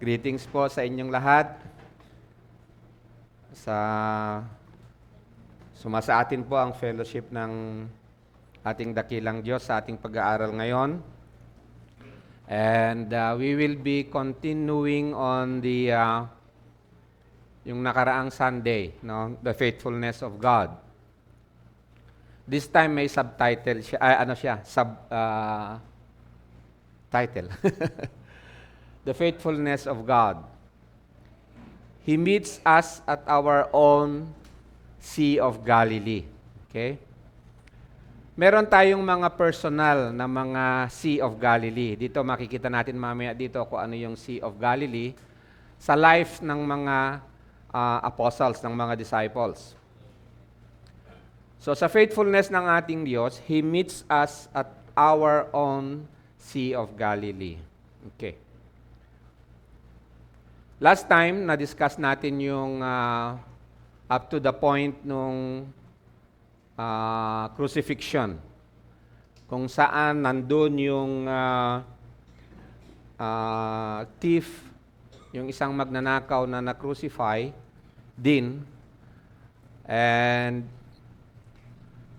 Greetings po sa inyong lahat. Sumasa atin po ang fellowship ng ating dakilang Diyos sa ating pag-aaral ngayon. And we will be continuing on yung nakaraang Sunday, no? The faithfulness of God. This time may subtitle siya, title. The faithfulness of God. He meets us at our own Sea of Galilee. Okay? Meron tayong mga personal na mga Sea of Galilee. Dito makikita natin mamaya dito kung ano yung Sea of Galilee sa life ng mga apostles, ng mga disciples. So sa faithfulness ng ating Diyos, He meets us at our own Sea of Galilee. Okay. Last time, na-discuss natin yung up to the point nung crucifixion. Kung saan nandun yung thief, yung isang magnanakaw na na-crucify din. And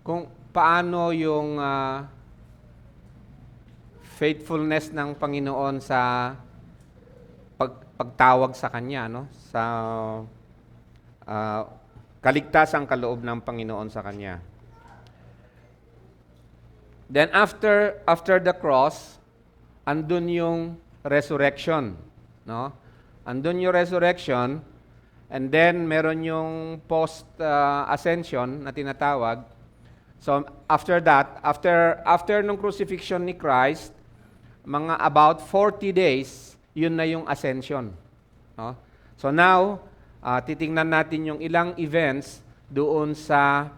kung paano yung faithfulness ng Panginoon sa pagtawag sa Kanya, no? Sa kaligtasang kaloob ng Panginoon sa Kanya. Then after the cross, andun yung resurrection, no? Andun yung resurrection, and then meron yung post-ascension na tinatawag. So after that, after nung crucifixion ni Christ, mga about 40 days, yun na yung ascension. No? So now, titingnan natin yung ilang events doon sa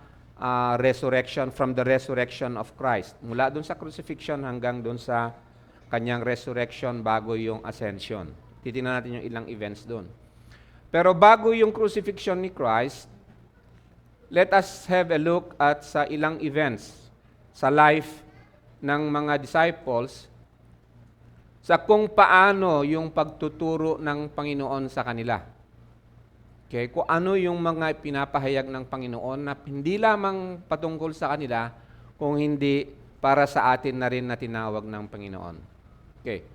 resurrection, from the resurrection of Christ. Mula doon sa crucifixion hanggang doon sa kanyang resurrection bago yung ascension. Titingnan natin yung ilang events doon. Pero bago yung crucifixion ni Christ, let us have a look at sa ilang events sa life ng mga disciples sa kung paano yung pagtuturo ng Panginoon sa kanila. Okay? Kung ano yung mga pinapahayag ng Panginoon na hindi lamang patungkol sa kanila, kung hindi para sa atin na rin na tinawag ng Panginoon. Okay.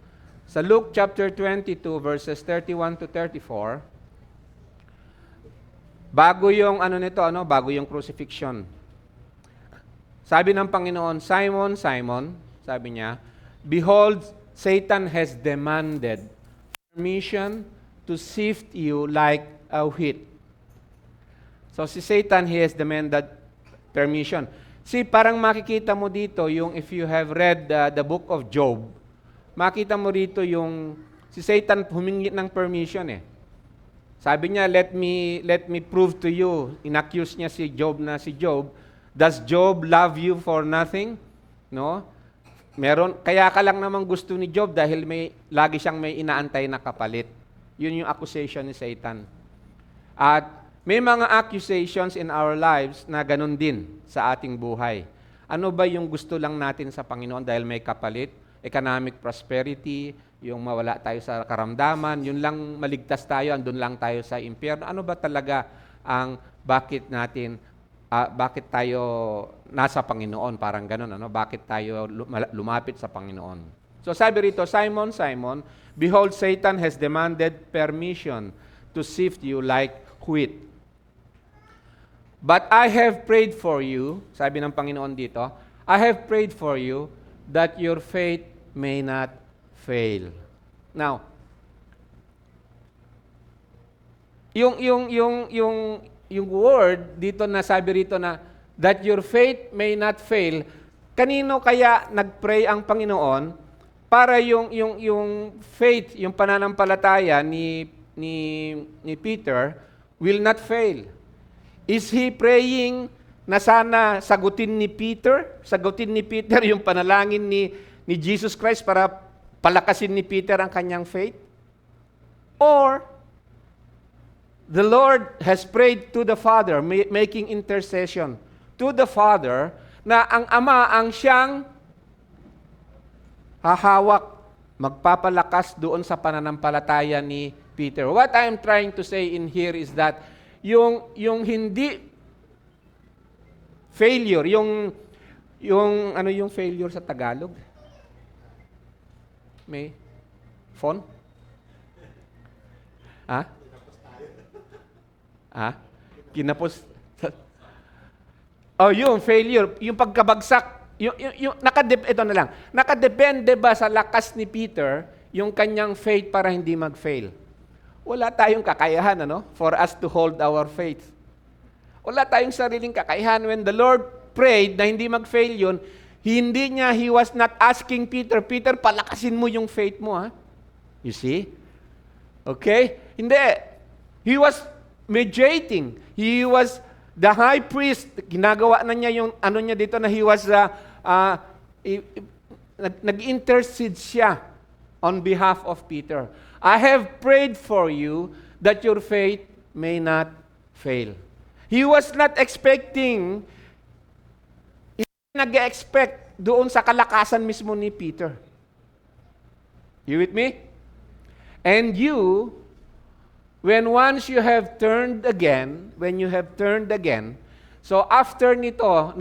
Sa Luke chapter 22 verses 31 to 34, bago yung bago yung crucifixion. Sabi ng Panginoon, Simon, Simon, sabi niya, behold, Satan has demanded permission to sift you like a wheat. So si Satan, he has demanded permission. See, parang makikita mo dito yung if you have read the book of Job, makita mo dito yung si Satan humingi ng permission eh. Sabi niya, let me prove to you. Inaccuse niya si Job na si Job. Does Job love you for nothing? No? Kaya ka lang naman gusto ni Job dahil lagi siyang may inaantay na kapalit. Yun yung accusation ni Satan. At may mga accusations in our lives na ganun din sa ating buhay. Ano ba yung gusto lang natin sa Panginoon dahil may kapalit? Economic prosperity, yung mawala tayo sa karamdaman, yun lang maligtas tayo, andun lang tayo sa impyerno. Ano ba talaga ang bakit tayo nasa Panginoon? Parang ganun, Bakit tayo lumapit sa Panginoon? So sabi rito, Simon, Simon, behold, Satan has demanded permission to sift you like wheat. But I have prayed for you, sabi ng Panginoon dito, I have prayed for you that your faith may not fail. Now, yung word dito na sabi rito na that your faith may not fail, kanino kaya nagpray ang Panginoon para yung faith, yung pananampalataya ni Peter will not fail? Is he praying na sana sagutin ni Peter yung panalangin ni Jesus Christ para palakasin ni Peter ang kanyang faith? Or the Lord has prayed to the Father, making intercession to the Father, na ang Ama ang siyang hahawak, magpapalakas doon sa pananampalataya ni Peter. What I am trying to say in here is that yung hindi failure, ano yung failure sa Tagalog? May phone? Ha? Ha? Kinapos. Yung failure, yung pagkabagsak, ito na lang. Nakadepende ba sa lakas ni Peter yung kanyang faith para hindi mag-fail? Wala tayong kakayahan, for us to hold our faith. Wala tayong sariling kakayahan. When the Lord prayed na hindi mag-fail yun, he was not asking Peter, Peter, palakasin mo yung faith mo, ha? You see? Okay? Hindi. He was mediating. He was the high priest. Ginagawa na niya yung niya dito na he was nag-intercede siya on behalf of Peter. I have prayed for you that your faith may not fail. He was not expecting, nag-expect doon sa kalakasan mismo ni Peter. You with me? And you, when once you have turned again, so after nito,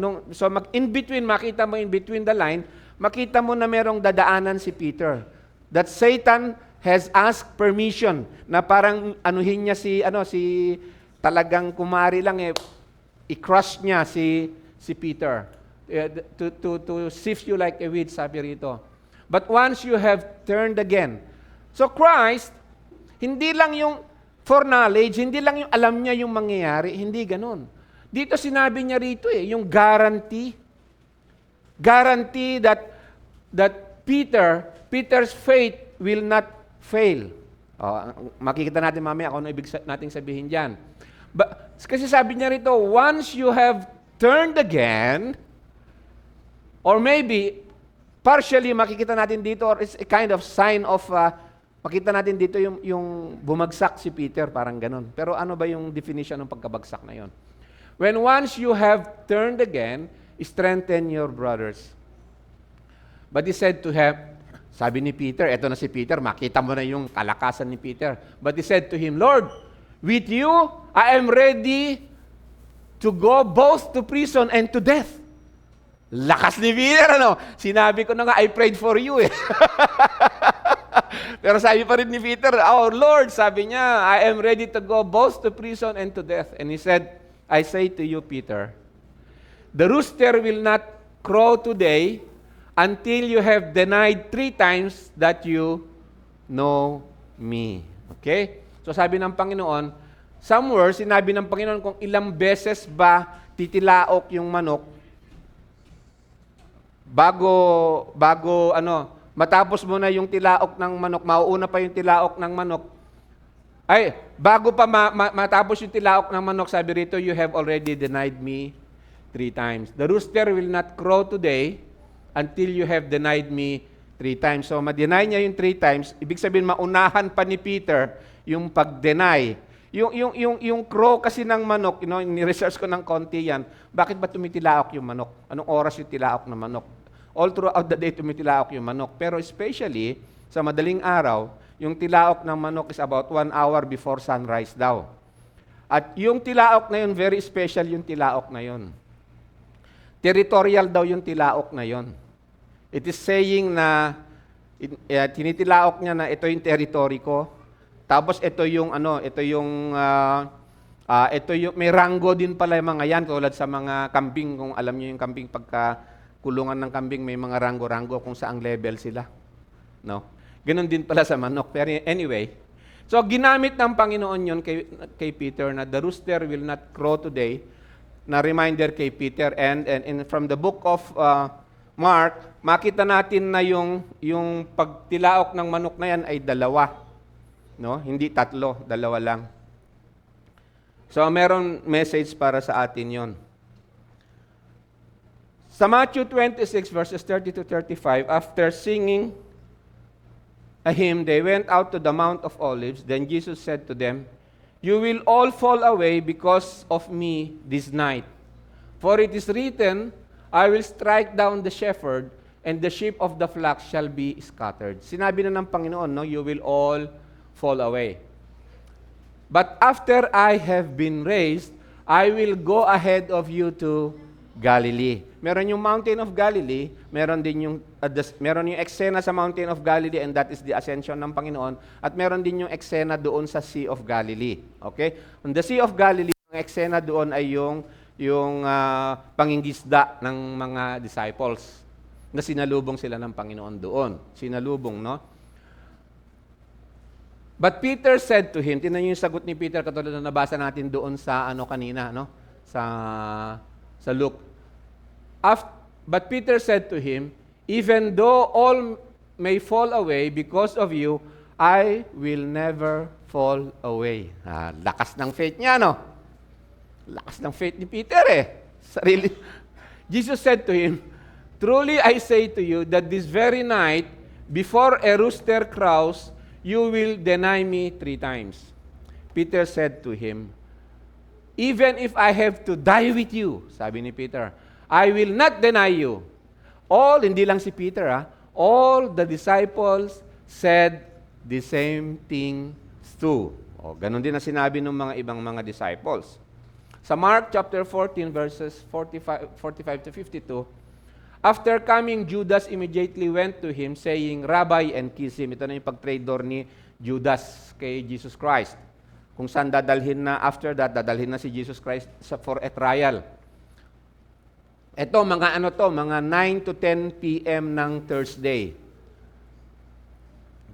in between, makita mo in between the line, makita mo na merong dadaanan si Peter. That Satan has asked permission na parang anuhin niya si talagang kumari lang i-crush niya si Peter. To sift you like a wheat, sabi rito. But once you have turned again. So Christ, hindi lang yung foreknowledge, hindi lang yung alam niya yung mangyayari, hindi ganun. Dito sinabi niya rito yung guarantee. Guarantee that Peter's faith will not fail. Makikita natin mamaya kung ano ibig nating sabihin diyan. Kasi sabi niya rito, once you have turned again, or maybe, partially makikita natin dito, or it's a kind of sign of, makita natin dito yung bumagsak si Peter, parang ganun. Pero ano ba yung definition ng pagkabagsak na yon? When once you have turned again, strengthen your brothers. But he said to him, sabi ni Peter, eto na si Peter, makita mo na yung kalakasan ni Peter. But he said to him, Lord, with you, I am ready to go both to prison and to death. Lakas ni Peter, Sinabi ko na nga, I prayed for you, Pero sabi pa rin ni Peter, oh Lord, sabi niya, I am ready to go both to prison and to death. And he said, I say to you, Peter, the rooster will not crow today until you have denied 3 times that you know me. Okay? So sabi ng Panginoon, somewhere sinabi ng Panginoon kung ilang beses ba titilaok yung manok bago matapos mo na yung tilaok ng manok, mauuna pa yung tilaok ng manok. Ay, bago pa matapos yung tilaok ng manok, sabi rito, you have already denied me 3 times. The rooster will not crow today until you have denied me 3 times. So, ma-deny niya yung 3 times, ibig sabihin, maunahan pa ni Peter yung pag-deny. Yung crow kasi ng manok, ni-research ko ng konti yan, bakit ba tumitilaok yung manok? Anong oras yung tilaok ng manok? All throughout the day, tumitilaok yung manok. Pero especially, sa madaling araw, yung tilaok ng manok is about 1 hour before sunrise daw. At yung tilaok na yun, very special yung tilaok na yun. Territorial daw yung tilaok na yun. It is saying na, tinitilaok niya na ito yung territory ko. Tapos ito yung may rango din pala yung mga yan, tulad sa mga kambing, kung alam niyo yung kambing, pagka kulungan ng kambing, may mga rango-rango kung saang level sila. No? Ganon din pala sa manok. Pero anyway, so ginamit ng Panginoon yun kay Peter na the rooster will not crow today, na reminder kay Peter. And from the book of Mark, makita natin na yung pagtilaok ng manok na yan ay 2. No? Hindi 3, 2 lang. So meron message para sa atin yon. Sa Matthew 26 verses 30 to 35, after singing a hymn, they went out to the Mount of Olives. Then Jesus said to them, "You will all fall away because of me this night. For it is written, I will strike down the shepherd, and the sheep of the flock shall be scattered. Sinabi na ng Panginoon, no, you will all fall away. But after I have been raised, I will go ahead of you to Galilee. Meron yung Mountain of Galilee, meron din yung eksena sa Mountain of Galilee, and that is the ascension ng Panginoon, at meron din yung eksena doon sa Sea of Galilee. Okay? On the Sea of Galilee, ang eksena doon ay yung pangingisda ng mga disciples na sinalubong sila ng Panginoon doon. Sinalubong, no? But Peter said to him, tingnan niyo yung sagot ni Peter katulad na nabasa natin doon sa kanina, no? Sa Luke. But Peter said to him, even though all may fall away because of you, I will never fall away. Lakas ng faith niya, no? Lakas ng faith ni Peter, Sarili. Jesus said to him, truly I say to you that this very night, before a rooster crows, you will deny me 3 times. Peter said to him, even if I have to die with you, sabi ni Peter, I will not deny you. Hindi lang si Peter, all the disciples said the same thing too. Ganun din ang sinabi ng mga ibang mga disciples. Sa Mark chapter 14 verses 45 to 52, after coming, Judas immediately went to him saying, Rabbi, and kiss him. Ito na yung pag-traitor ni Judas kay Jesus Christ. Kung saan dadalhin na, after that, dadalhin na si Jesus Christ for a trial. Ito, mga 9 to 10 p.m. ng Thursday.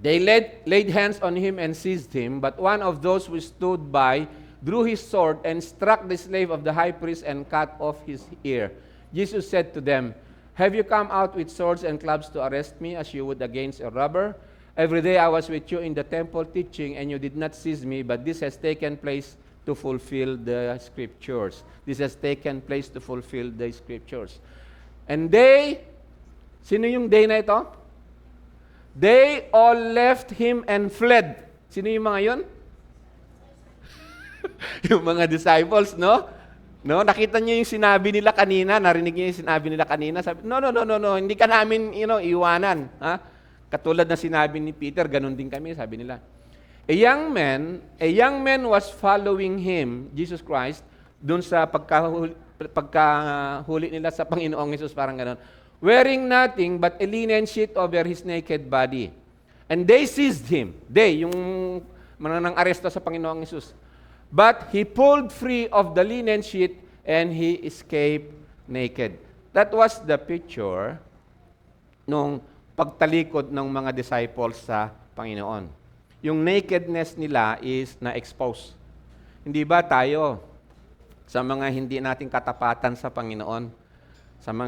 They laid hands on him and seized him, but one of those who stood by drew his sword and struck the slave of the high priest and cut off his ear. Jesus said to them, have you come out with swords and clubs to arrest me as you would against a robber? Every day I was with you in the temple teaching, and you did not seize me, but this has taken place to fulfill the Scriptures. This has taken place to fulfill the Scriptures. And sino yung they na ito? They all left him and fled. Sino yung mga yun? Yung mga disciples, no? No, nakita niyo yung sinabi nila kanina, narinig niyo yung sinabi nila kanina, sabi, no, hindi ka namin, iwanan, Katulad na sinabi ni Peter, ganun din kami, sabi nila. A young man was following him, Jesus Christ, dun sa pagkahuli nila sa Panginoong Jesus, parang ganun, wearing nothing but a linen sheet over his naked body. And they seized him. Yung mananang aresto sa Panginoong Jesus. But he pulled free of the linen sheet and he escaped naked. That was the picture nung pagtalikod ng mga disciples sa Panginoon. Yung nakedness nila is na-expose. Hindi ba tayo, sa mga hindi nating katapatan sa Panginoon,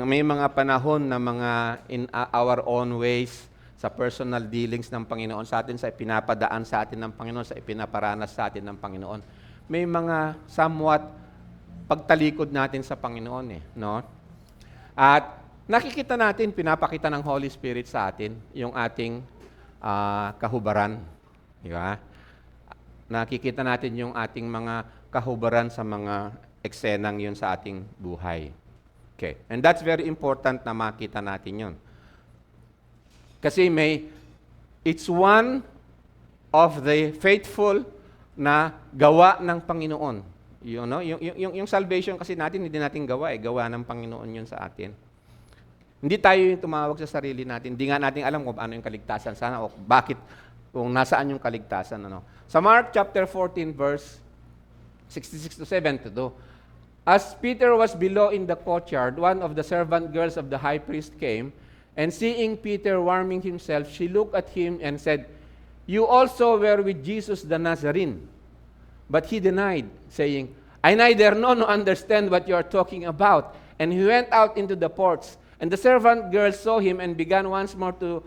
may mga panahon na mga in our own ways, sa personal dealings ng Panginoon sa atin, sa ipinapadaan sa atin ng Panginoon, sa ipinaparanas sa atin ng Panginoon, may mga somewhat pagtalikod natin sa Panginoon, no? At nakikita natin, pinapakita ng Holy Spirit sa atin, yung ating kahubaran. Di ba? Nakikita natin yung ating mga kahubaran sa mga eksenang yun sa ating buhay. Okay. And that's very important na makita natin yun. Kasi it's one of the faithful na gawa ng Panginoon. Yung salvation kasi natin, hindi natin gawa, gawa ng Panginoon yun sa atin. Hindi tayo yung tumawag sa sarili natin. Hindi nga natin alam kung paano yung kaligtasan sana o bakit, kung nasaan yung kaligtasan. Sa Mark chapter 14 verse 66 to 72, as Peter was below in the courtyard, one of the servant girls of the high priest came, and seeing Peter warming himself, she looked at him and said, you also were with Jesus the Nazarene. But he denied, saying, I neither know nor understand what you are talking about. And he went out into the porch. And the servant girl saw him and began once more to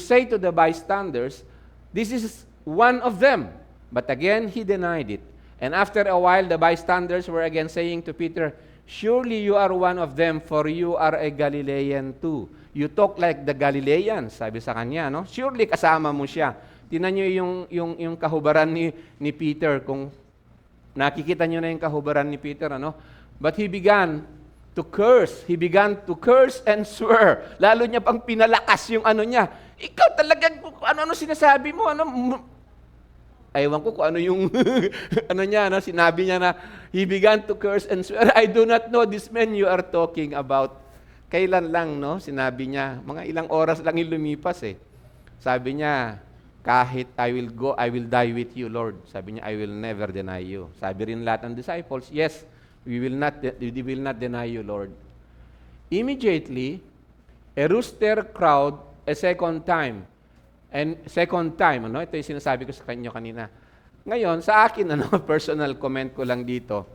say to the bystanders, this is one of them. But again he denied it. And after a while the bystanders were again saying to Peter, surely you are one of them, for you are a Galilean too. You talk like the Galileans, sabi sa kanya, no? Surely kasama mo siya. Tingnan niyo yung kahubaran ni Peter, kung nakikita niyo na yung kahubaran ni Peter, ano? But he began to curse. He began to curse and swear. Lalo niya pang pinalakas yung ano niya. Ikaw talaga, ano sinasabi mo? Ewan ko kung ano yung ano niya, sinabi niya na, he began to curse and swear, I do not know this man you are talking about. Kailan lang, no? Sinabi niya, mga ilang oras lang yung lumipas eh. Sabi niya, kahit I will go, I will die with you, Lord. Sabi niya, I will never deny you. Sabi rin lahat ng disciples, yes, we will not deny you, Lord. Immediately, a rooster crowed a second time. And second time, ito yung sinasabi ko sa kanyo kanina. Ngayon, sa akin, personal comment ko lang dito,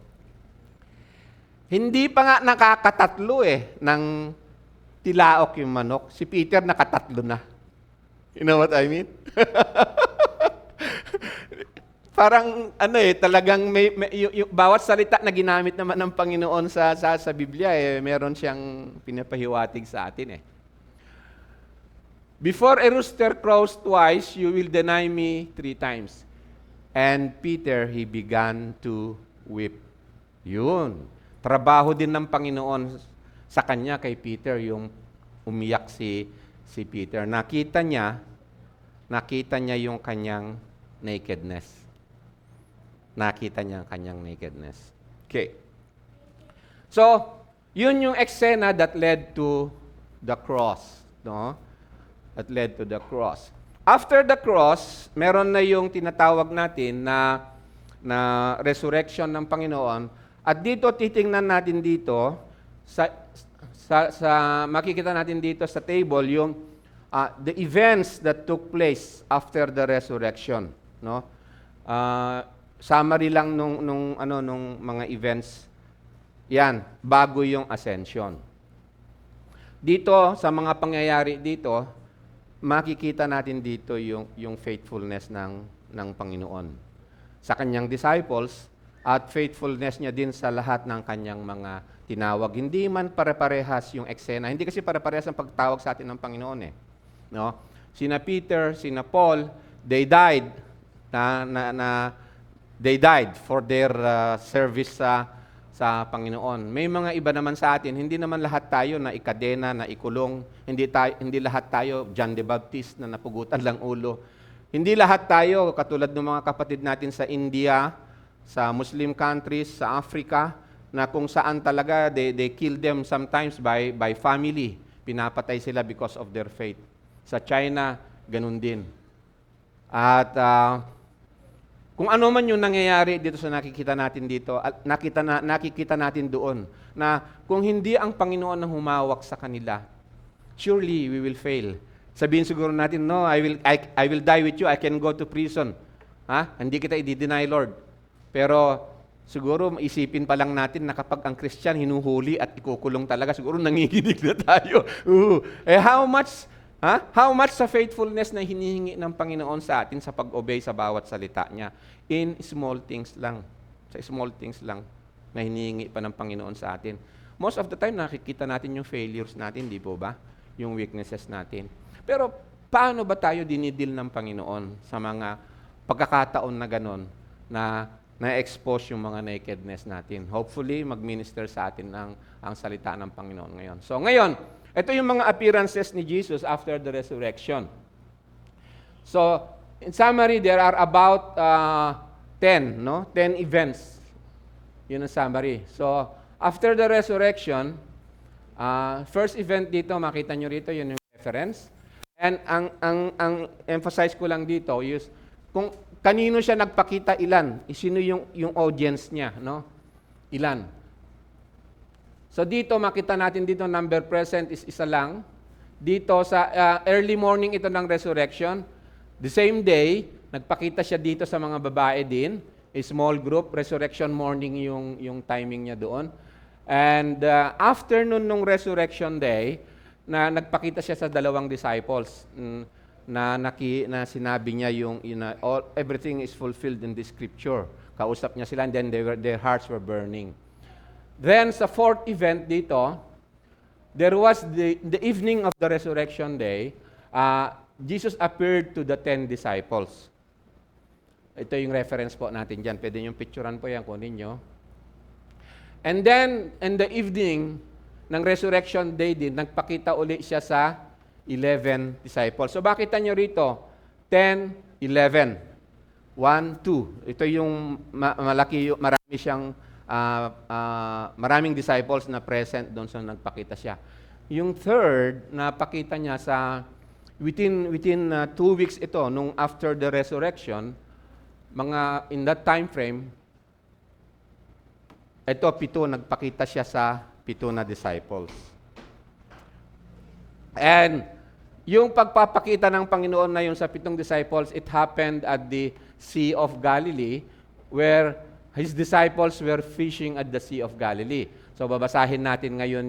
hindi pa nga nakakatatlo ng tilaok yung manok. Si Peter nakatatlo na. You know what I mean? Parang talagang yung bawat salita na ginamit naman ng Panginoon sa Biblia meron siyang pinapahiwatig sa atin Before a rooster crows twice, you will deny me 3 times. And Peter, he began to weep. Yun. Trabaho din ng Panginoon sa kanya kay Peter yung umiyak si Peter. Nakita niya yung kanyang nakedness. Nakita niya ang kanyang nakedness. Okay. So, yun yung eksena that led to the cross. No? That led to the cross. After the cross, meron na yung tinatawag natin na resurrection ng Panginoon. At dito, titingnan natin dito, makikita natin dito sa table, yung the events that took place after the resurrection. No? Summary lang nung mga events. Yan, bago yung ascension. Dito, sa mga pangyayari dito, makikita natin dito yung faithfulness ng Panginoon sa kanyang disciples at faithfulness niya din sa lahat ng kanyang mga tinawag. Hindi man pare-parehas yung eksena. Hindi kasi pare-parehas ang pagtawag sa atin ng Panginoon No? Sina Peter, sina Paul, they died they died for their service sa Panginoon. May mga iba naman sa atin, hindi naman lahat tayo na ikadena, na ikulong, hindi lahat tayo John the Baptist na napugutan lang ulo. Hindi lahat tayo katulad ng mga kapatid natin sa India, sa Muslim countries, sa Africa, na kung saan talaga they kill them sometimes by family. Pinapatay sila because of their faith. Sa China, ganun din. At kung ano man yung nangyayari dito sa nakikita natin dito, nakikita natin doon, na kung hindi ang Panginoon ang humawak sa kanila, surely we will fail. Sabihin siguro natin, no, I will die with you, I can go to prison. Hindi kita i-deny, Lord. Pero siguro isipin pa lang natin na kapag ang Christian hinuhuli at ikukulong talaga, siguro nanginginig na tayo. How much sa faithfulness na hinihingi ng Panginoon sa atin sa pag-obey sa bawat salita niya? In small things lang. Sa small things lang na hinihingi pa ng Panginoon sa atin. Most of the time, nakikita natin yung failures natin, di po ba? Yung weaknesses natin. Pero paano ba tayo dinidil ng Panginoon sa mga pagkakataon na ganon na na-expose yung mga nakedness natin? Hopefully, mag-minister sa atin ang salita ng Panginoon ngayon. So ngayon, ito yung mga appearances ni Jesus after the resurrection. So, in summary, there are about 10 events. Yun ang summary. So, after the resurrection, first event dito, makita nyo rito, yun yung reference. And ang emphasize ko lang dito is, kung kanino siya nagpakita, ilan? Sino yung audience niya, no? Ilan? So dito, makita natin dito, number present is isa lang. Dito sa early morning ito ng resurrection, the same day, nagpakita siya dito sa mga babae din, a small group, resurrection morning yung timing niya doon. And afternoon nung resurrection day, na nagpakita siya sa 2 disciples na sinabi niya everything is fulfilled in this scripture. Kausap niya sila and then their hearts were burning. Then, sa fourth event dito, there was the evening of the resurrection day, Jesus appeared to the 10 disciples. Ito yung reference po natin dyan. Pwede yung picturean po yan, kunin nyo. And then, in the evening, ng Resurrection Day din, nagpakita uli siya sa 11 disciples. So bakit nyo rito? 10, 11. 1, 2. Ito yung maraming disciples na present doon sa nagpakita siya. Yung third, napakita niya sa within 2 weeks ito, nung after the resurrection, in that time frame, ito, 7, nagpakita siya sa 7 na disciples. And yung pagpapakita ng Panginoon na yun sa 7 disciples, it happened at the Sea of Galilee, where His disciples were fishing at the Sea of Galilee. So babasahin natin ngayon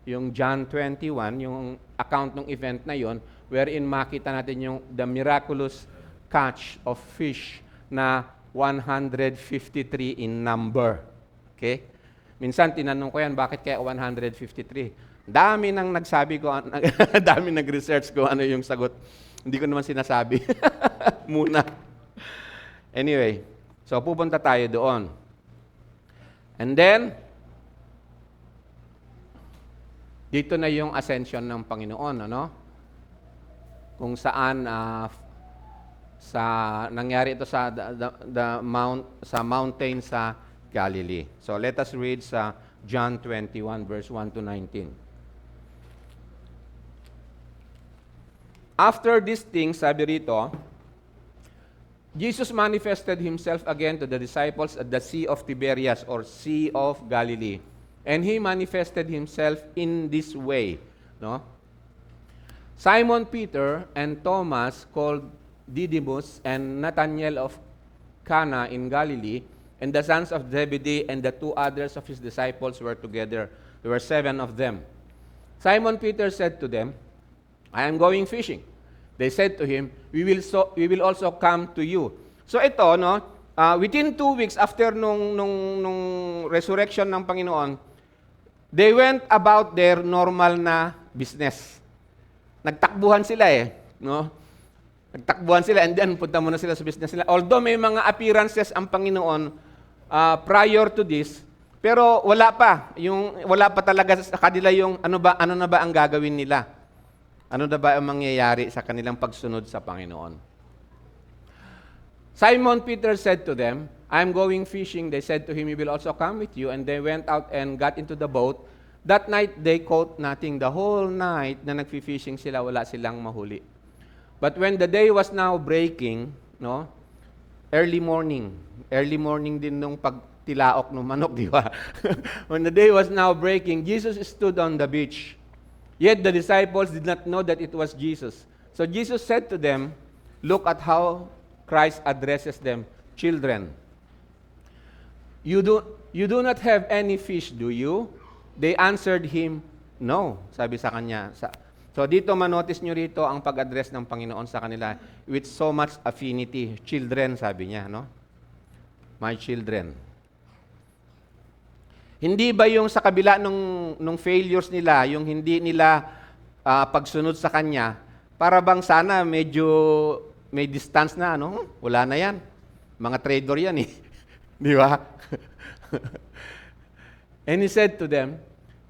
yung John 21, yung account ng event na yon, wherein makita natin yung the miraculous catch of fish na 153 in number. Okay? Minsan tinanong ko yan, bakit kaya 153? Dami nang nagsabi ko, dami nag-research ko ano yung sagot. Hindi ko naman sinasabi. Muna. Anyway, so pupunta tayo doon. And then, dito na yung ascension ng Panginoon, ano? Kung saan nangyari ito sa sa mountain sa Galilee. So let us read sa John 21 verse 1 to 19. After these things, sabi rito, Jesus manifested Himself again to the disciples at the Sea of Tiberias or Sea of Galilee. And He manifested Himself in this way. No? Simon Peter and Thomas called Didymus and Nathanael of Cana in Galilee and the sons of Zebedee and the 2 others of His disciples were together. There were 7 of them. Simon Peter said to them, I am going fishing. They said to him, we will also come to you. So ito, no, within 2 weeks after nung resurrection ng Panginoon, they went about their normal na business. Nagtakbuhan sila no? Nagtakbuhan sila and then punta muna sila sa business nila. Although may mga appearances ang Panginoon prior to this, pero wala pa talaga sa kanila yung ano na ba ang gagawin nila? Ano na ba ang mangyayari sa kanilang pagsunod sa Panginoon? Simon Peter said to them, I am going fishing. They said to him, we will also come with you. And they went out and got into the boat. That night, they caught nothing. The whole night na nagfi-fishing sila, wala silang mahuli. But when the day was now breaking, no, early morning din nung pagtilaok ng manok, di ba? When the day was now breaking, Jesus stood on the beach. Yet the disciples did not know that it was Jesus. So Jesus said to them, look at how Christ addresses them, children. You do not have any fish, do you? They answered him, no. Sabi sa kanya. So dito manotice nyo rito ang pag-address ng Panginoon sa kanila with so much affinity. Children, sabi niya, no? My children. Hindi ba yung sa kabila nung failures nila, yung hindi nila pagsunod sa Kanya, para bang sana medyo may distance na, ano? Wala na yan. Mga traitor yan eh. Di ba? And He said to them,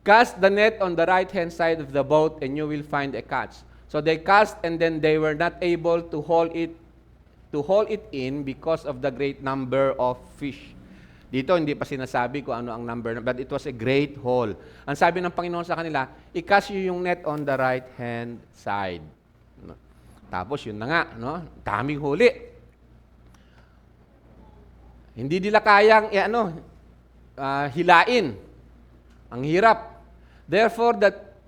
cast the net on the right-hand side of the boat and you will find a catch. So they cast and then they were not able to haul it in because of the great number of fish. Dito, hindi pa sinasabi kung ano ang number, but it was a great haul. Ang sabi ng Panginoon sa kanila, i-cast yung net on the right-hand side. Tapos, yun na nga, no? Daming huli. Hindi nila kayang, hilain. Ang hirap. Therefore,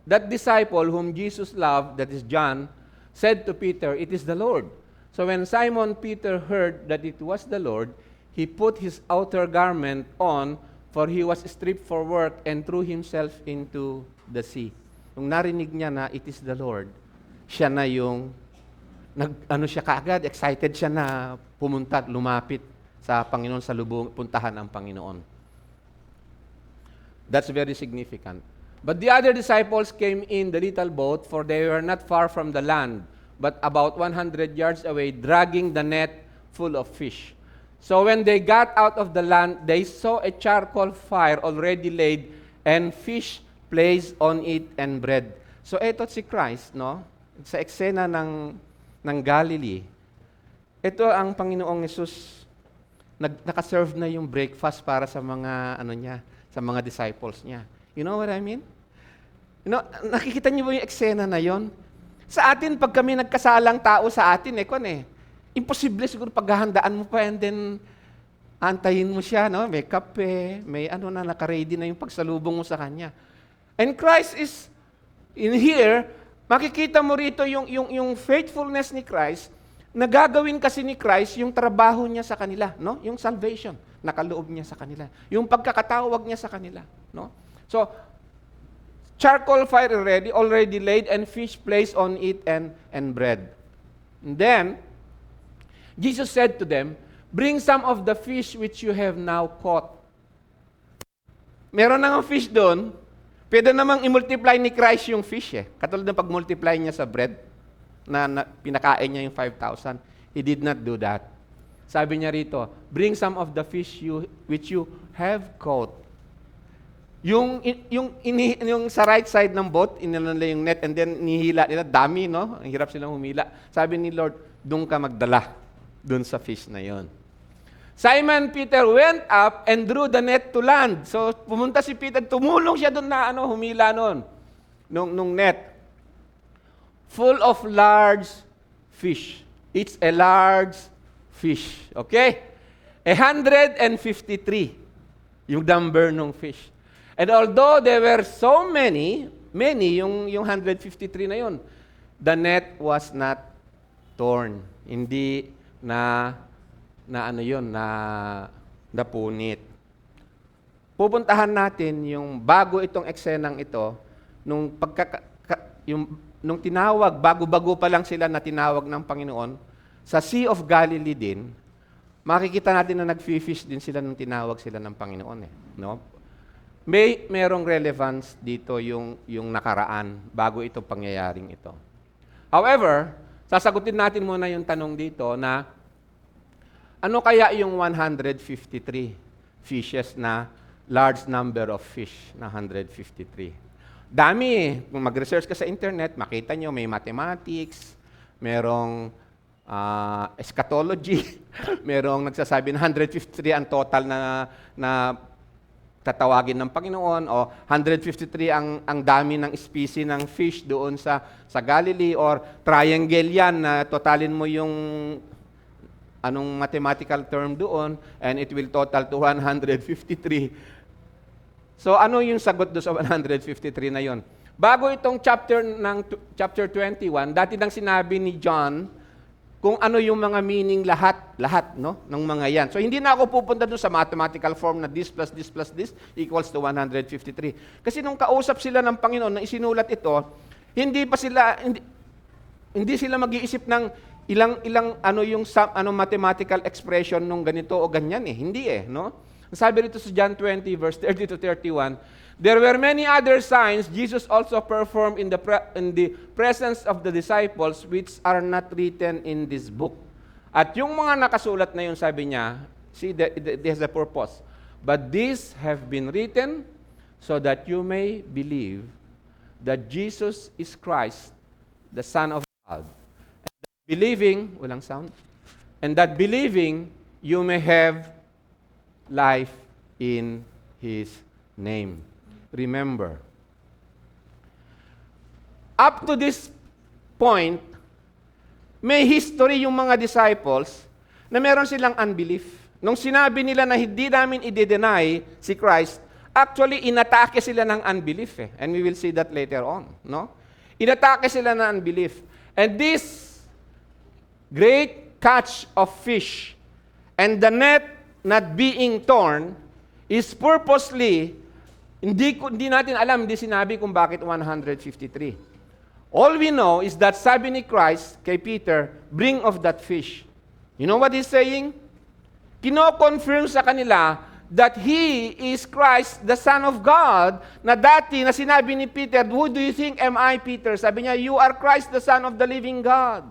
that disciple whom Jesus loved, that is John, said to Peter, it is the Lord. So when Simon Peter heard that it was the Lord, he put his outer garment on, for he was stripped for work, and threw himself into the sea. Nung narinig niya na it is the Lord, siya na yung, siya kaagad, excited siya na pumunta, lumapit sa Panginoon, sa lubong, puntahan ang Panginoon. That's very significant. But the other disciples came in the little boat, for they were not far from the land, but about 100 yards away, dragging the net full of fish. So when they got out of the land, they saw a charcoal fire already laid and fish placed on it and bread. So eto si Christ, no? Sa eksena ng Galilee, ito ang Panginoong Hesus, nakaserve na yung breakfast para sa mga sa mga disciples niya. You know what I mean? You know, nakikita niyo ba yung eksena na yon? Sa atin, pag kami nagkasalang tao sa atin, imposible siguro paghahandaan mo pa and then antayin mo siya, no? May kape, may naka-ready na yung pagsalubong mo sa kanya. And Christ is in here, makikita mo rito yung faithfulness ni Christ, nagagawin kasi ni Christ yung trabaho niya sa kanila, no? Yung salvation, nakaloob niya sa kanila. Yung pagkakatawag niya sa kanila, no? So, charcoal fire already laid, and fish placed on it and bread. And then, Jesus said to them, "Bring some of the fish which you have now caught." Meron nang fish doon, pwede namang i-multiply ni Christ yung fish Katulad ng pag-multiply niya sa bread, na pinakain niya yung 5,000. He did not do that. Sabi niya rito, "Bring some of the fish which you have caught." Yung sa right side ng boat, inilala yung net and then nihila nila, dami, no? Ang hirap silang humila. Sabi ni Lord, doon ka magdala, doon sa fish na yon. Simon Peter went up and drew the net to land. So pumunta si Peter, tumulong siya doon na humila noon, nung net. Full of large fish. It's a large fish. Okay? 153 yung number ng fish. And although there were so many yung 153 na yun, the net was not torn. Hindi napunit. Pupuntahan natin yung bago itong eksenang ito, nung tinawag, bago-bago pa lang sila na tinawag ng Panginoon, sa Sea of Galilee din, makikita natin na nag-fish din sila nung tinawag sila ng Panginoon no? Merong relevance dito yung nakaraan bago itong pangyayaring ito. However, sasagutin natin muna yung tanong dito na ano kaya yung 153 fishes na large number of fish na 153? Dami Kung mag-research ka sa internet, makita nyo may mathematics, merong eschatology, merong nagsasabi na 153 ang total na tatawagin ng Panginoon, o 153 ang dami ng species ng fish doon sa Galilee, or triangle yan na totalin mo yung anong mathematical term doon and it will total to 153. So ano yung sagot doon sa 153 na yon? Bago itong chapter 21, dati nang sinabi ni John kung ano yung mga meaning lahat no, ng mga yan. So hindi na ako pupunta doon sa mathematical form na this plus this plus this equals to 153. Kasi nung kausap sila ng Panginoon na isinulat ito, hindi sila mag-iisip ng ilang mathematical expression nung ganito o ganyan Hindi no? Sabi rito sa John 20 verse 30 to 31, "There were many other signs Jesus also performed in the presence of the disciples, which are not written in this book." At yung mga nakasulat na yun, sabi niya, see, there's a purpose. "But these have been written so that you may believe that Jesus is Christ, the Son of God. And that believing, you may have life in His name." Remember, up to this point, may history yung mga disciples na meron silang unbelief. Nung sinabi nila na hindi namin i-deny si Christ, actually inatake sila ng unbelief And we will see that later on, no? Inatake sila ng unbelief. And this great catch of fish and the net not being torn is purposely, hindi natin alam, hindi sinabi kung bakit 153. All we know is that sabi ni Christ kay Peter, "Bring of that fish." You know what he's saying? Kino-confirm sa kanila that He is Christ, the Son of God, na dati na sinabi ni Peter, "Who do you think am I, Peter?" Sabi niya, "You are Christ, the Son of the living God."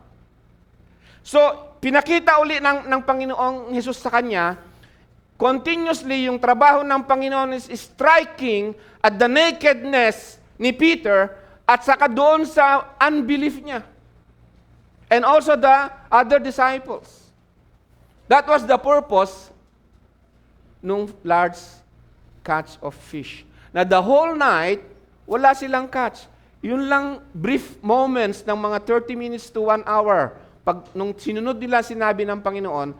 So, pinakita uli ng Panginoong Hesus sa kanya, continuously yung trabaho ng Panginoon is striking at the nakedness ni Peter at saka doon sa unbelief niya. And also the other disciples. That was the purpose nung large catch of fish. Na the whole night, wala silang catch. Yun lang brief moments ng mga 30 minutes to 1 hour. Pag nung sinunod nila sinabi ng Panginoon,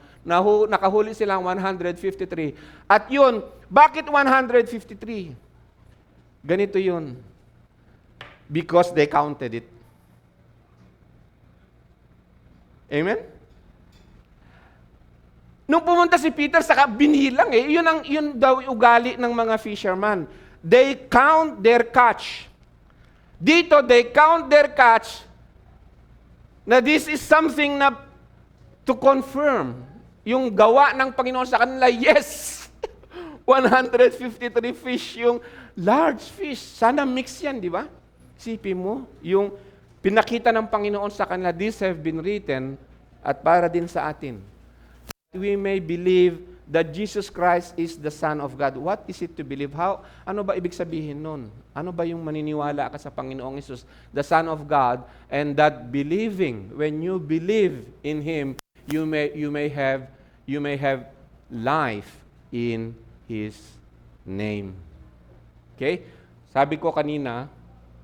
nakahuli silang 153. At yun, bakit 153? Ganito yun. Because they counted it. Amen? Nung pumunta si Peter, saka binilang eh. Yun daw ugali ng mga fisherman. They count their catch. Dito, they count their catch na this is something na to confirm yung gawa ng Panginoon sa kanila. Yes! 153 fish, yung large fish. Sana mix yan, di ba? Sipin mo, yung pinakita ng Panginoon sa kanila, these have been written at para din sa atin. We may believe that Jesus Christ is the Son of God. What is it to believe? Ano ba ibig sabihin nun? Ano ba yung maniniwala ka sa Panginoong Hesus, the Son of God, and that believing, when you believe in Him, you may have life in His name. Okay? Sabi ko kanina,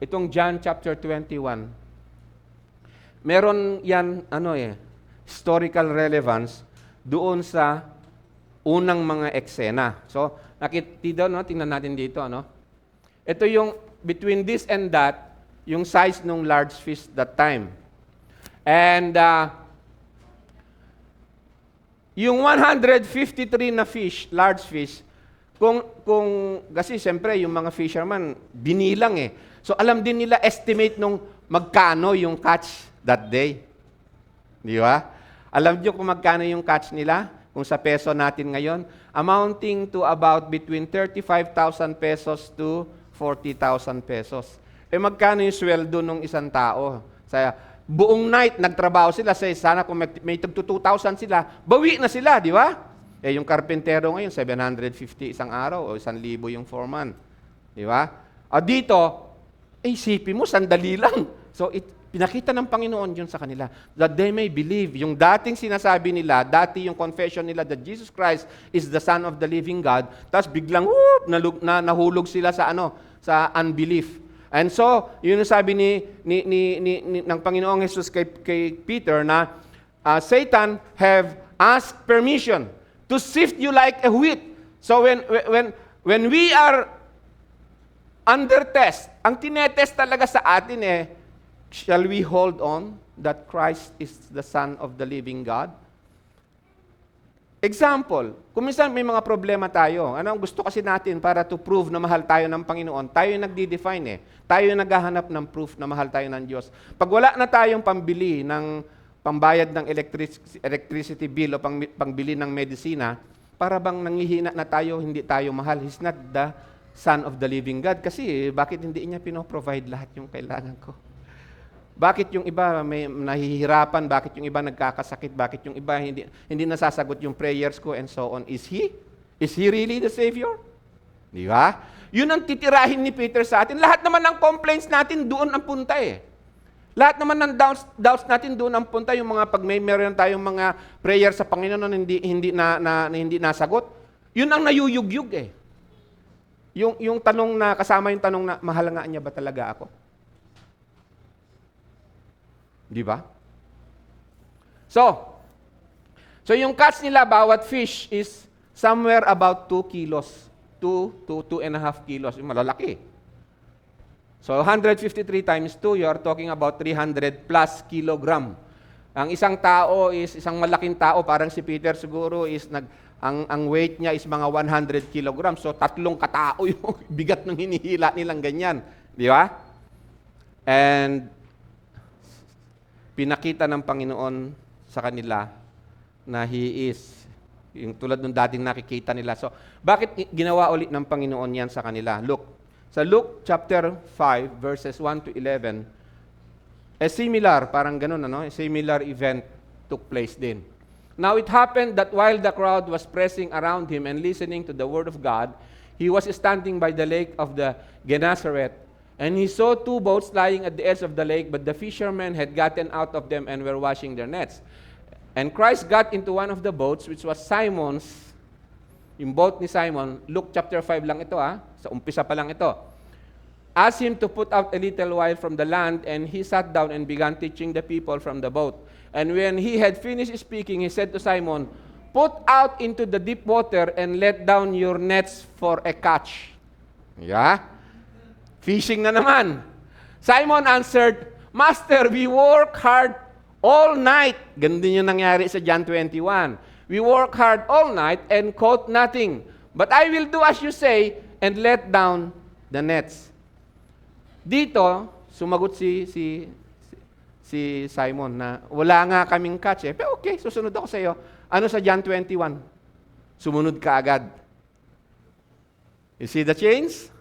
itong John chapter 21, meron yan, historical relevance doon sa unang mga eksena. So, nakita no, tingnan natin dito, Ito yung between this and that, yung size ng large fish that time. And yung 153 na fish, large fish, kung kasi siyempre yung mga fisherman binilang eh. So alam din nila estimate nung magkano yung catch that day. Di ba? Alam niyo kung magkano yung catch nila? Kung sa peso natin ngayon, amounting to about between 35,000 pesos to 40,000 pesos. Eh magkano yung sweldo ng isang tao? Sa buong night, nagtrabaho sila. Sana kung may 2,000 sila, bawi na sila, di ba? Eh yung karpentero ngayon, 750 isang araw o 1,000 yung foreman. Di ba? Dito, isipin mo, sandali lang. So, pinakita ng Panginoon yun sa kanila. That they may believe. Yung dating sinasabi nila, dati yung confession nila that Jesus Christ is the Son of the living God, tapos biglang, nahulog sila sa sa unbelief. And so, yun ang sabi ng Panginoong Jesus kay Peter na Satan have asked permission to sift you like a wheat. So when we are under test, ang tinetest talaga sa atin shall we hold on that Christ is the Son of the living God? Example, kung minsan may mga problema tayo, ang gusto kasi natin para to prove na mahal tayo ng Panginoon, tayo yung nagdi-define Tayo yung naghahanap ng proof na mahal tayo ng Diyos. Pag wala na tayong pambili ng pambayad ng electricity bill o pangbili ng medisina, para bang nanghihina na tayo, hindi tayo mahal. He's not the Son of the living God. Kasi bakit hindi niya pinoprovide lahat yung kailangan ko? Bakit yung iba may nahihirapan? Bakit yung iba nagkakasakit? Bakit yung iba hindi nasasagot yung prayers ko and so on? Is He? Is He really the Savior? Di ba? Yun ang titirahin ni Peter sa atin. Lahat naman ng complaints natin doon ang punta Lahat naman ng doubts natin doon ang punta. Yung mga pag meron tayong mga prayer sa Panginoon na hindi nasagot, yun ang nayuyugyug Yung tanong na kasama yung tanong na mahal nga niya ba talaga ako? Di ba? So yung catch nila, bawat fish is somewhere about 2 kilos. 2 to 2.5 kilos. Yung malalaki. So 153 times 2, you are talking about 300 plus kilogram. Ang isang tao is, isang malaking tao, parang si Peter siguro is ang weight niya is mga 100 kilograms. So 3 katao yung bigat ng hinihila nilang ganyan. Di ba? And pinakita ng Panginoon sa kanila na He is, yung tulad ng dating nakikita nila. So, bakit ginawa ulit ng Panginoon yan sa kanila? Look, sa Luke chapter 5, verses 1 to 11, a similar, parang ganun, a similar event took place din. Now it happened that while the crowd was pressing around him and listening to the word of God, he was standing by the lake of the Gennesaret, and he saw two boats lying at the edge of the lake, but the fishermen had gotten out of them and were washing their nets. And Christ got into one of the boats, which was Simon's, yung boat ni Simon. Luke chapter 5 lang ito, sa umpisa pa lang ito. Asked him to put out a little while from the land, and he sat down and began teaching the people from the boat. And when he had finished speaking, he said to Simon, "Put out into the deep water and let down your nets for a catch." Yeah? Fishing na naman. Simon answered, "Master, we work hard all night." Ganun din yung nangyari sa John 21. "We work hard all night and caught nothing. But I will do as you say and let down the nets." Dito, sumagot si Simon na wala nga kaming catch eh. Pero okay, susunod ako sa iyo. Ano sa John 21? Sumunod ka agad. You see the change?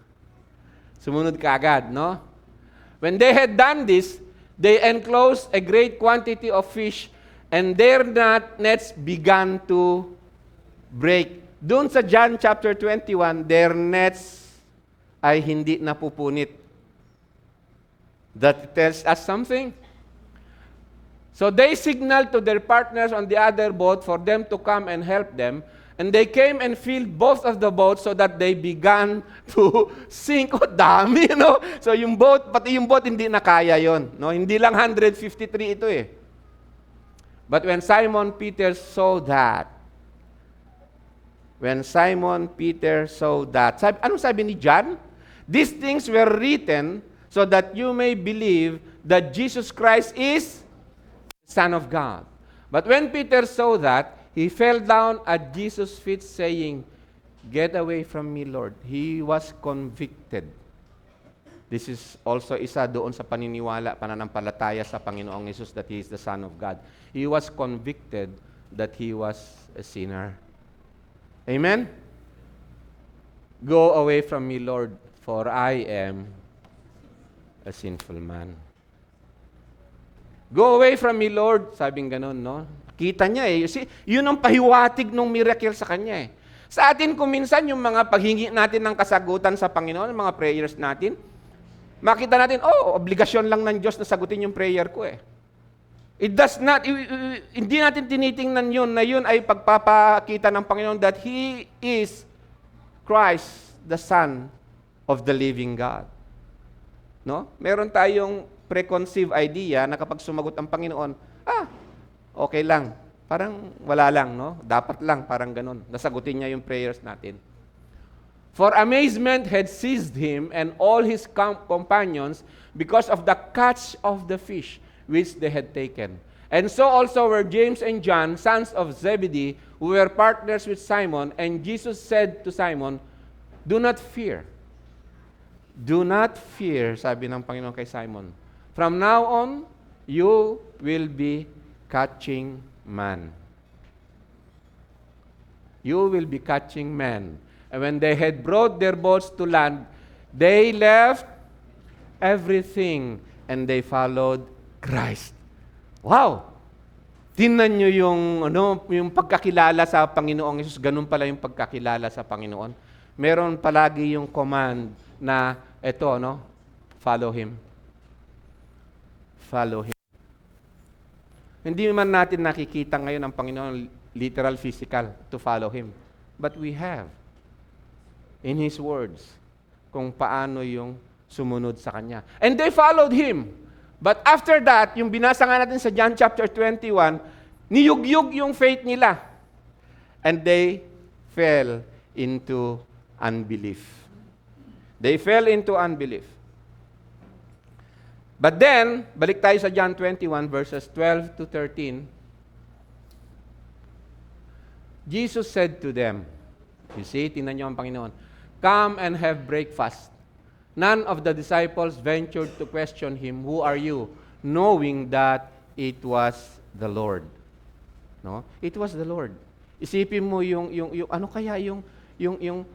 Sumunod ka agad, no? When they had done this, they enclosed a great quantity of fish, and their nets began to break. Doon sa John chapter 21, their nets ay hindi napupunit. That tells us something. So they signaled to their partners on the other boat for them to come and help them. And they came and filled both of the boats so that they began to sink. Oh, dami, no? So yung boat, pati yung boat, hindi na kaya yon, no? Hindi lang 153 ito eh. But when Simon Peter saw that, anong sabi ni John? These things were written so that you may believe that Jesus Christ is Son of God. But when Peter saw that, he fell down at Jesus' feet saying, "Get away from me, Lord." He was convicted. This is also isa doon sa paniniwala, pananampalataya sa Panginoong Hesus that He is the Son of God. He was convicted that he was a sinner. Amen? "Go away from me, Lord, for I am a sinful man." Go away from me, Lord. Sabing ganun, no? Kita niya eh. You see, yun ang pahiwatig ng miracle sa kanya eh. Sa atin, kung minsan yung mga paghingi natin ng kasagutan sa Panginoon, mga prayers natin, makita natin, obligasyon lang ng Diyos na sagutin yung prayer ko eh. It does not, hindi natin tinitingnan yun, na yun ay pagpapakita ng Panginoon that He is Christ, the Son of the living God. No? Meron tayong preconceived idea na kapag sumagot ang Panginoon, okay lang. Parang wala lang, no? Dapat lang, parang ganun. Nasagutin niya yung prayers natin. For amazement had seized him and all his companions because of the catch of the fish which they had taken. And so also were James and John, sons of Zebedee, who were partners with Simon. And Jesus said to Simon, "Do not fear." Do not fear, sabi ng Panginoon kay Simon. From now on, you will be catching man. You will be catching men. And when they had brought their boats to land, they left everything and they followed Christ. Wow! Tingnan nyo yung pagkakilala sa Panginoong Hesus. Ganun pala yung pagkakilala sa Panginoon. Meron palagi yung command na ito, follow Him. Follow Him. Hindi man natin nakikita ngayon ang Panginoon literal, physical, to follow Him. But we have in His words kung paano yung sumunod sa Kanya. And they followed Him. But after that, yung binasa nga natin sa John chapter 21, niyugyug yung faith nila. And they fell into unbelief. They fell into unbelief. But then, balik tayo sa John 21 verses 12 to 13. Jesus said to them, you see, tingnan niyo ang Panginoon, "Come and have breakfast." None of the disciples ventured to question Him, "Who are you?" knowing that it was the Lord. No? It was the Lord. Isipin mo yung ano kaya yung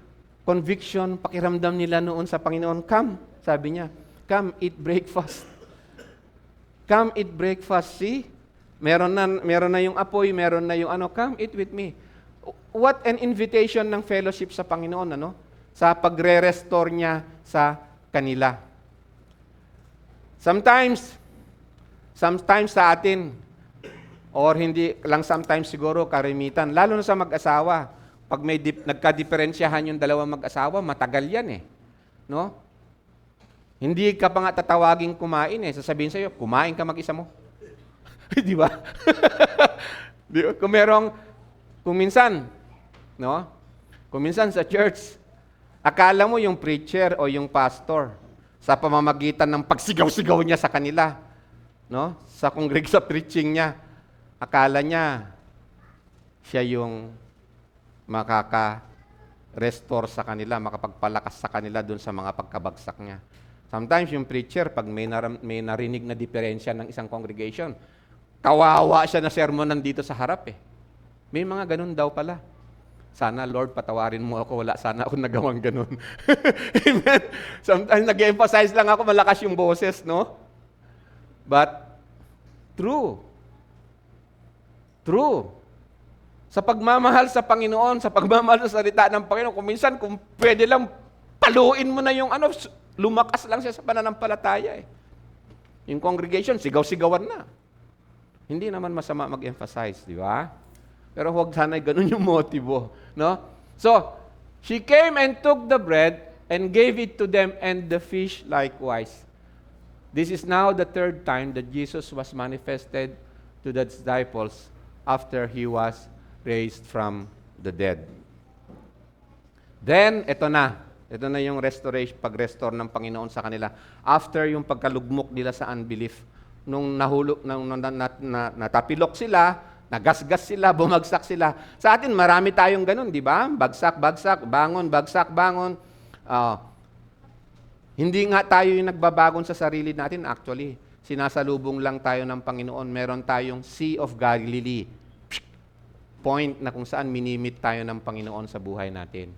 conviction, pakiramdam nila noon sa Panginoon. "Come," sabi niya. "Come, eat breakfast." Come eat breakfast. See? Meron na yung apoy, meron na yung ano, come eat with me. What an invitation ng fellowship sa Panginoon, ano? Sa pagre-restore niya sa kanila. Sometimes sa atin, or hindi lang sometimes siguro, karimitan, lalo na sa mag-asawa, pag may nagka-diferensyahan yung dalawang mag-asawa, matagal yan eh. No? Hindi ka pa nga tatawaging kumain eh. Sasabihin sa'yo, kumain ka mag-isa mo. Di ba? Kung minsan, no? Kung minsan sa church, akala mo yung preacher o yung pastor, sa pamamagitan ng pagsigaw-sigaw niya sa kanila, no? Sa preaching niya, akala niya siya yung makaka-restore sa kanila, makapagpalakas sa kanila dun sa mga pagkabagsak niya. Sometimes yung preacher, pag may narinig na diferensya ng isang congregation, kawawa siya na sermon nandito sa harap eh. May mga ganun daw pala. Sana, Lord, patawarin mo ako. Wala sana ako nagawang ganun. Amen. Sometimes nag-emphasize lang ako, malakas yung boses, no? But, true. Sa pagmamahal sa Panginoon, sa pagmamahal sa salita ng Panginoon, kung minsan, kung pwede lang, paluin mo na yung lumakas lang siya sa pananampalataya eh. Yung congregation, sigaw-sigawan na. Hindi naman masama mag-emphasize, di ba? Pero huwag sana ganun yung motibo, no? So, she came and took the bread and gave it to them and the fish likewise. This is now the third time that Jesus was manifested to the disciples after he was raised from the dead. Then, ito na yung restoration, pag-restore ng Panginoon sa kanila. After yung pagkalugmok nila sa unbelief, nung natapilok sila, nagasgas sila, bumagsak sila. Sa atin, marami tayong ganun, di ba? Bagsak, bangon, bagsak, bangon. Hindi nga tayo yung nagbabagon sa sarili natin. Actually, sinasalubong lang tayo ng Panginoon. Meron tayong Sea of Galilee. Point na kung saan minimit tayo ng Panginoon sa buhay natin.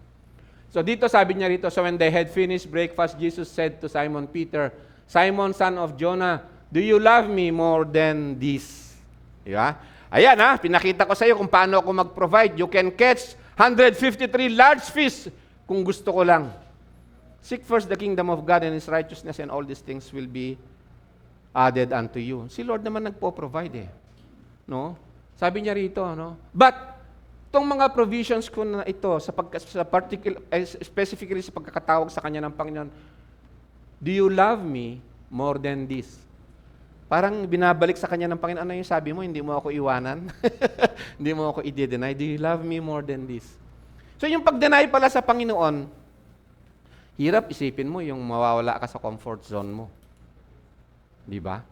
So dito sabi niya rito, so when they had finished breakfast, Jesus said to Simon Peter, Simon, son of Jonah, do you love me more than this? Diba? Ayan pinakita ko sa iyo kung paano ako mag-provide. You can catch 153 large fish kung gusto ko lang. Seek first the kingdom of God and His righteousness and all these things will be added unto you. Si Lord naman nagpo-provide eh. No? Sabi niya rito, no? But, itong mga provisions ko na ito, specifically sa pagkakatawag sa Kanya ng Panginoon, do you love me more than this? Parang binabalik sa Kanya ng Panginoon, ano yung sabi mo, hindi mo ako iwanan? Hindi mo ako i-deny? Do you love me more than this? So yung pag-deny pala sa Panginoon, hirap isipin mo yung mawawala ka sa comfort zone mo. Di ba?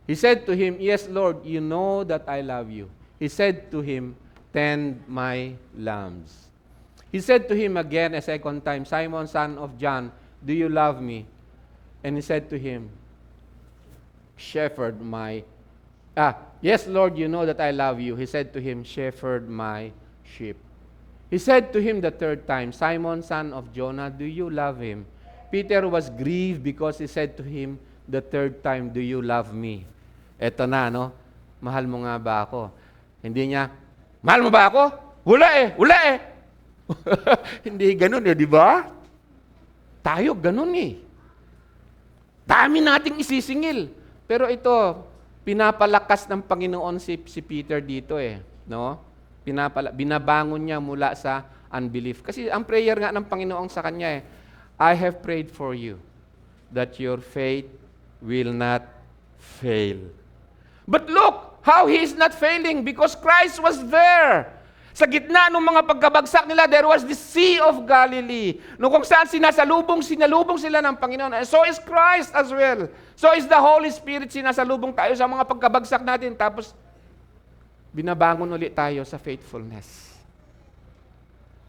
He said to him, yes, Lord, you know that I love you. He said to him, tend my lambs. He said to him again a second time, Simon, son of John, do you love me? And he said to him, shepherd my... yes, Lord, you know that I love you. He said to him, shepherd my sheep. He said to him the third time, Simon, son of Jonah, do you love him? Peter was grieved because he said to him the third time, do you love me? Eto na, no? Mahal mo nga ba ako? Hindi niya, mahal mo ba ako? Wala eh. Hindi ganun di ba? Tayo ganun eh. Dami nating isisingil. Pero ito, pinapalakas ng Panginoon si Peter dito eh. No? Binabangon niya mula sa unbelief. Kasi ang prayer nga ng Panginoon sa kanya eh, I have prayed for you that your faith will not fail. But look, how he is not failing because Christ was there. Sa gitna ng mga pagkabagsak nila, there was the Sea of Galilee. No, kung saan sinalubong sila ng Panginoon. And so is Christ as well. So is the Holy Spirit, sinasalubong tayo sa mga pagkabagsak natin. Tapos, binabangon ulit tayo sa faithfulness.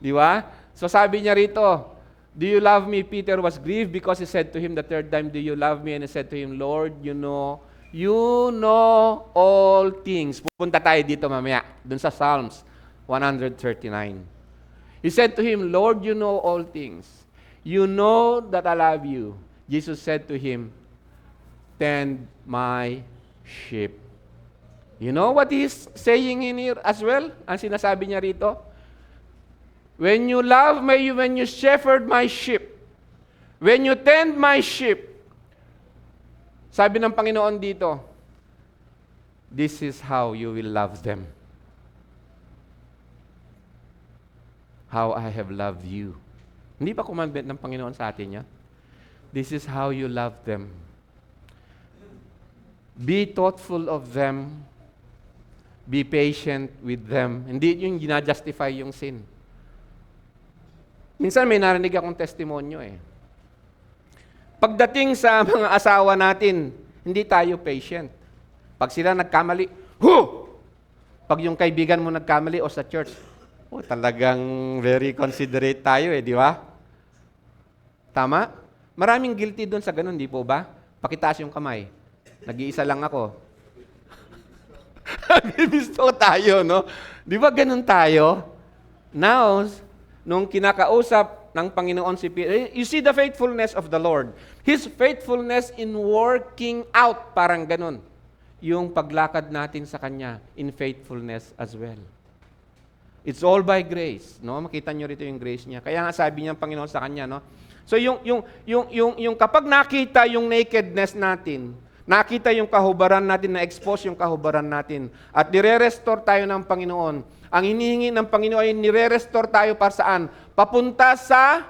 Di ba? So sabi niya rito, do you love me? Peter was grieved because he said to him the third time, do you love me? And he said to him, Lord, you know all things. Pupunta tayo dito mamaya, dun sa Psalms 139. He said to him, Lord, you know all things. You know that I love you. Jesus said to him, tend my sheep. You know what he's saying in here as well? Ang sinasabi niya rito? When you love me, when you shepherd my sheep, when you tend my sheep, sabi ng Panginoon dito, this is how you will love them. How I have loved you. Hindi pa commandment ng Panginoon sa atin yan? This is how you love them. Be thoughtful of them. Be patient with them. Hindi yung ginajustify yung sin. Minsan may narinig akong testimonyo eh. Pagdating sa mga asawa natin, hindi tayo patient. Pag sila nagkamali, Pag yung kaibigan mo nagkamali o sa church, talagang very considerate tayo eh, di ba? Tama? Maraming guilty doon sa ganun, di po ba? Pakitaas yung kamay. Nag-iisa lang ako. Bibisto tayo, no? Di ba ganun tayo? Now, nung kinakausap ng Panginoon si Peter, you see the faithfulness of the Lord. His faithfulness in working out, parang ganun. Yung paglakad natin sa Kanya in faithfulness as well. It's all by grace, no? Makita nyo rito yung grace niya. Kaya nga sabi niya ng Panginoon sa Kanya, no? So yung kapag nakita yung nakedness natin, nakita yung kahubaran natin, na-expose yung kahubaran natin, at nire-restore tayo ng Panginoon. Ang hinihingi ng Panginoon ay nire-restore tayo para saan? Papunta sa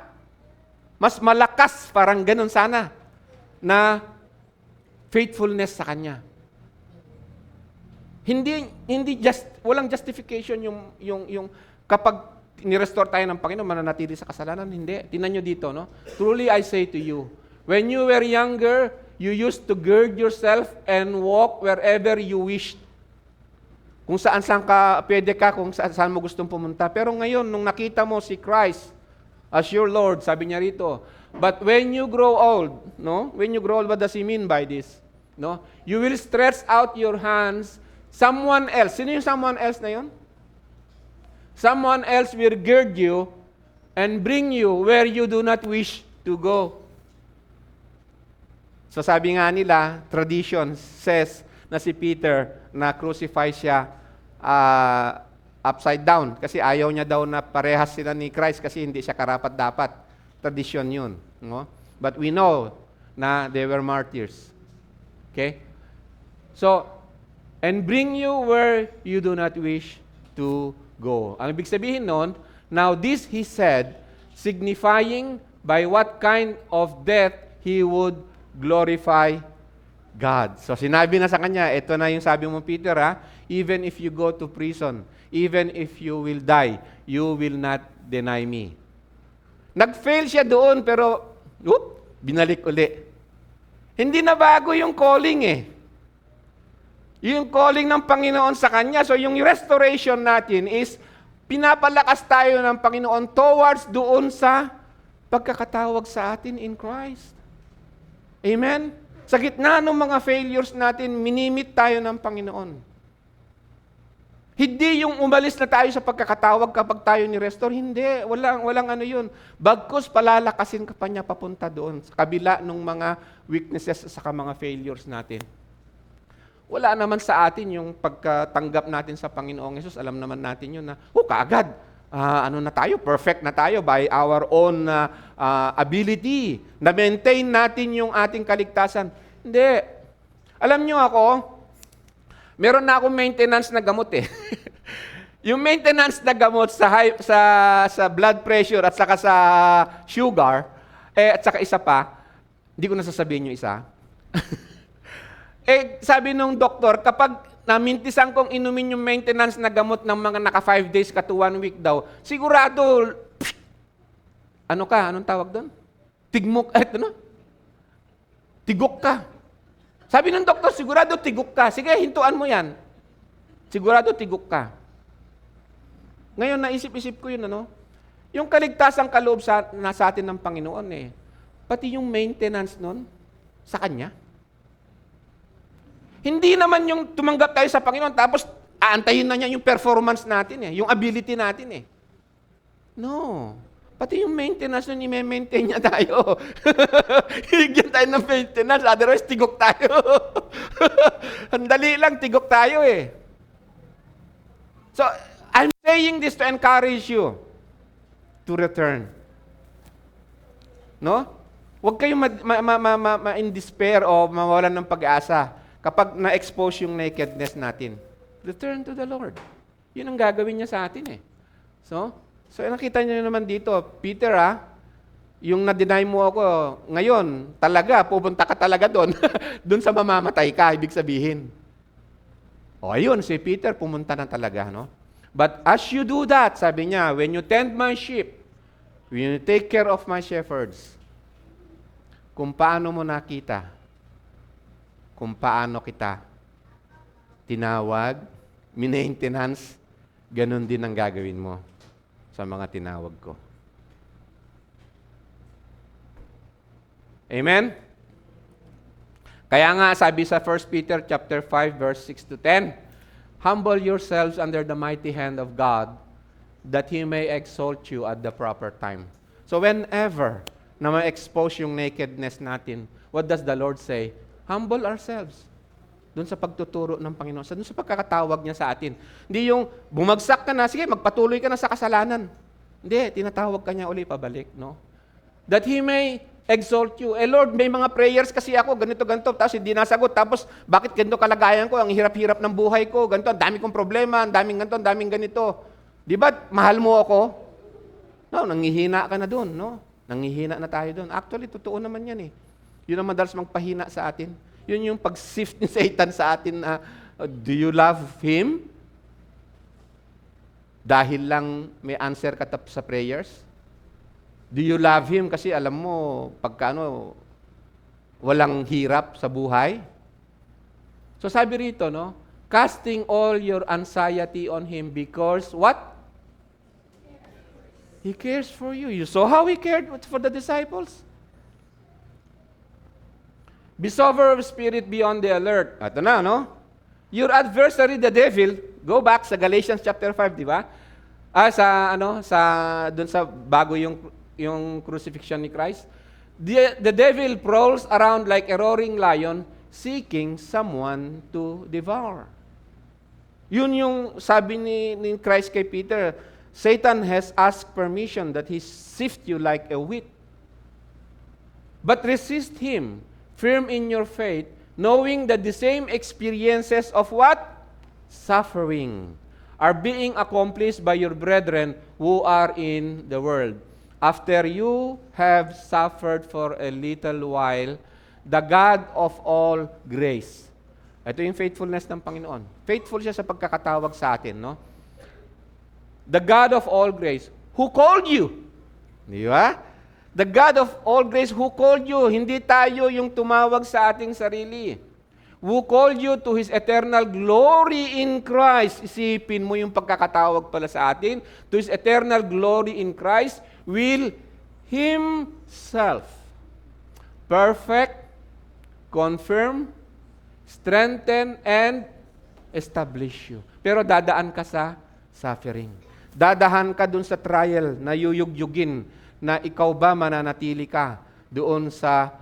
mas malakas, parang ganun sana, na faithfulness sa Kanya. Hindi walang justification yung kapag ni-restore tayo ng Panginoon, mananatili sa kasalanan. Hindi. Tingnan nyo dito, no? Truly I say to you, when you were younger, you used to gird yourself and walk wherever you wished. Kung saan ka pwede ka, kung saan mo gustong pumunta. Pero ngayon, nung nakita mo si Christ as your Lord, sabi niya rito, but when you grow old, no? When you grow old, what does He mean by this? No? You will stretch out your hands. Someone else. Sino yung someone else na yun? Someone else will gird you and bring you where you do not wish to go. So sabi nga nila, tradition says na si Peter na crucify siya upside down kasi ayaw niya daw na parehas sila ni Christ kasi hindi siya karapat-dapat. Tradition yun. No? But we know na they were martyrs. Okay? So, and bring you where you do not wish to go. Ang ibig sabihin nun, now this he said, signifying by what kind of death he would glorify God. So sinabi na sa kanya, ito na yung sabi mo Peter even if you go to prison, even if you will die, you will not deny me. Nag-fail siya doon pero binalik uli. Hindi na bago yung calling eh. Yung calling ng Panginoon sa kanya. So yung restoration natin is pinapalakas tayo ng Panginoon towards doon sa pagkakatawag sa atin in Christ. Amen? Sa gitna ng mga failures natin, minimit tayo ng Panginoon. Hindi yung umalis na tayo sa pagkakatawag kapag tayo ni-restore. Hindi. Walang ano yun. Bagkus, palalakasin ka pa niya papunta doon sa kabila ng mga weaknesses sa mga failures natin. Wala naman sa atin yung pagkatanggap natin sa Panginoong Hesus. Alam naman natin yun na, kaagad. Na tayo? Perfect na tayo by our own ability. Na-maintain natin yung ating kaligtasan. Hindi. Alam nyo ako, meron na akong maintenance na gamot eh. Yung maintenance na gamot sa blood pressure at saka sa sugar, at saka isa pa, hindi ko nasasabihin yung isa. Sabi nung doktor, kapag namintisan kong inumin yung maintenance na gamot ng mga naka 5 days ka to 1 week daw, sigurado, anong tawag doon? Tigok ka. Sabi ng doktor, sigurado tigok ka. Sige, hintuan mo yan. Sigurado tigok ka. Ngayon, naisip-isip ko yun, yung kaligtasang kaloob sa atin ng Panginoon pati yung maintenance nun, sa Kanya. Hindi naman yung tumanggap tayo sa Panginoon tapos aantayin na niya yung performance natin yung ability natin No. Pati yung maintenance nun, i-maintain niya tayo. Higyan tayo ng maintenance, otherwise tigok tayo. Ang dali lang, tigok tayo eh. So, I'm saying this to encourage you to return. No? Huwag kayong in despair o mawalan ng pag-asa kapag na-expose yung nakedness natin. Return to the Lord. Yun ang gagawin niya sa atin eh. So nakita niyo naman dito, Peter yung na-deny mo ako, ngayon, talaga, pupunta ka talaga doon. Doon sa mamamatay ka, ibig sabihin. O ayun, si Peter pumunta na talaga, no? But as you do that, sabi niya, when you tend my sheep, when you take care of my shepherds, kung paano mo nakita, kung paano kita tinawag, maintenance, ganun din ang gagawin mo sa mga tinawag ko. Amen? Kaya nga sabi sa 1 Peter chapter 5 verse 6 to 10, humble yourselves under the mighty hand of God, that He may exalt you at the proper time. So whenever na ma-expose yung nakedness natin, what does the Lord say? Humble ourselves. Doon sa pagtuturo ng Panginoon, doon sa pagkakatawag niya sa atin. Hindi yung bumagsak ka na, sige, magpatuloy ka na sa kasalanan. Hindi, tinatawag ka niya uli pabalik, no? That He may exalt you. Lord, may mga prayers kasi ako, ganito, tapos hindi nasagot. Tapos, bakit ganito kalagayan ko? Ang hirap-hirap ng buhay ko, ganito, ang dami kong problema, ang daming ganito, ang daming ganito. Di ba, mahal mo ako? No, nangihina ka na doon, no? Nangihina na tayo doon. Actually, totoo naman yan eh. Yun ang madalas magpahina sa atin. Yun yung pag-sift ni Satan sa atin na, do you love Him? Dahil lang may answer ka sa prayers? Do you love Him? Kasi alam mo, pagkano, walang hirap sa buhay. So sabi rito, no? Casting all your anxiety on Him because what? He cares for you. You saw how He cared for the disciples? Be sober of spirit, be on the alert. Ito na, no? Your adversary, the devil, go back sa Galatians chapter 5, di ba? Doon sa bago yung crucifixion ni Christ. The devil prowls around like a roaring lion, seeking someone to devour. Yun yung sabi ni Christ kay Peter, Satan has asked permission that he sift you like a wheat. But resist him, firm in your faith, knowing that the same experiences of what? Suffering are being accomplished by your brethren who are in the world. After you have suffered for a little while, the God of all grace. Ito yung faithfulness ng Panginoon. Faithful siya sa pagkakatawag sa atin, no? The God of all grace, who called you. Di ba? The God of all grace who called you, hindi tayo yung tumawag sa ating sarili. Who called you to His eternal glory in Christ. Isipin mo yung pagkakatawag pala sa atin. To His eternal glory in Christ will Himself perfect, confirm, strengthen, and establish you. Pero dadaan ka sa suffering. Dadahan ka dun sa trial na yuyugyugin na ikaw ba mananatili ka doon sa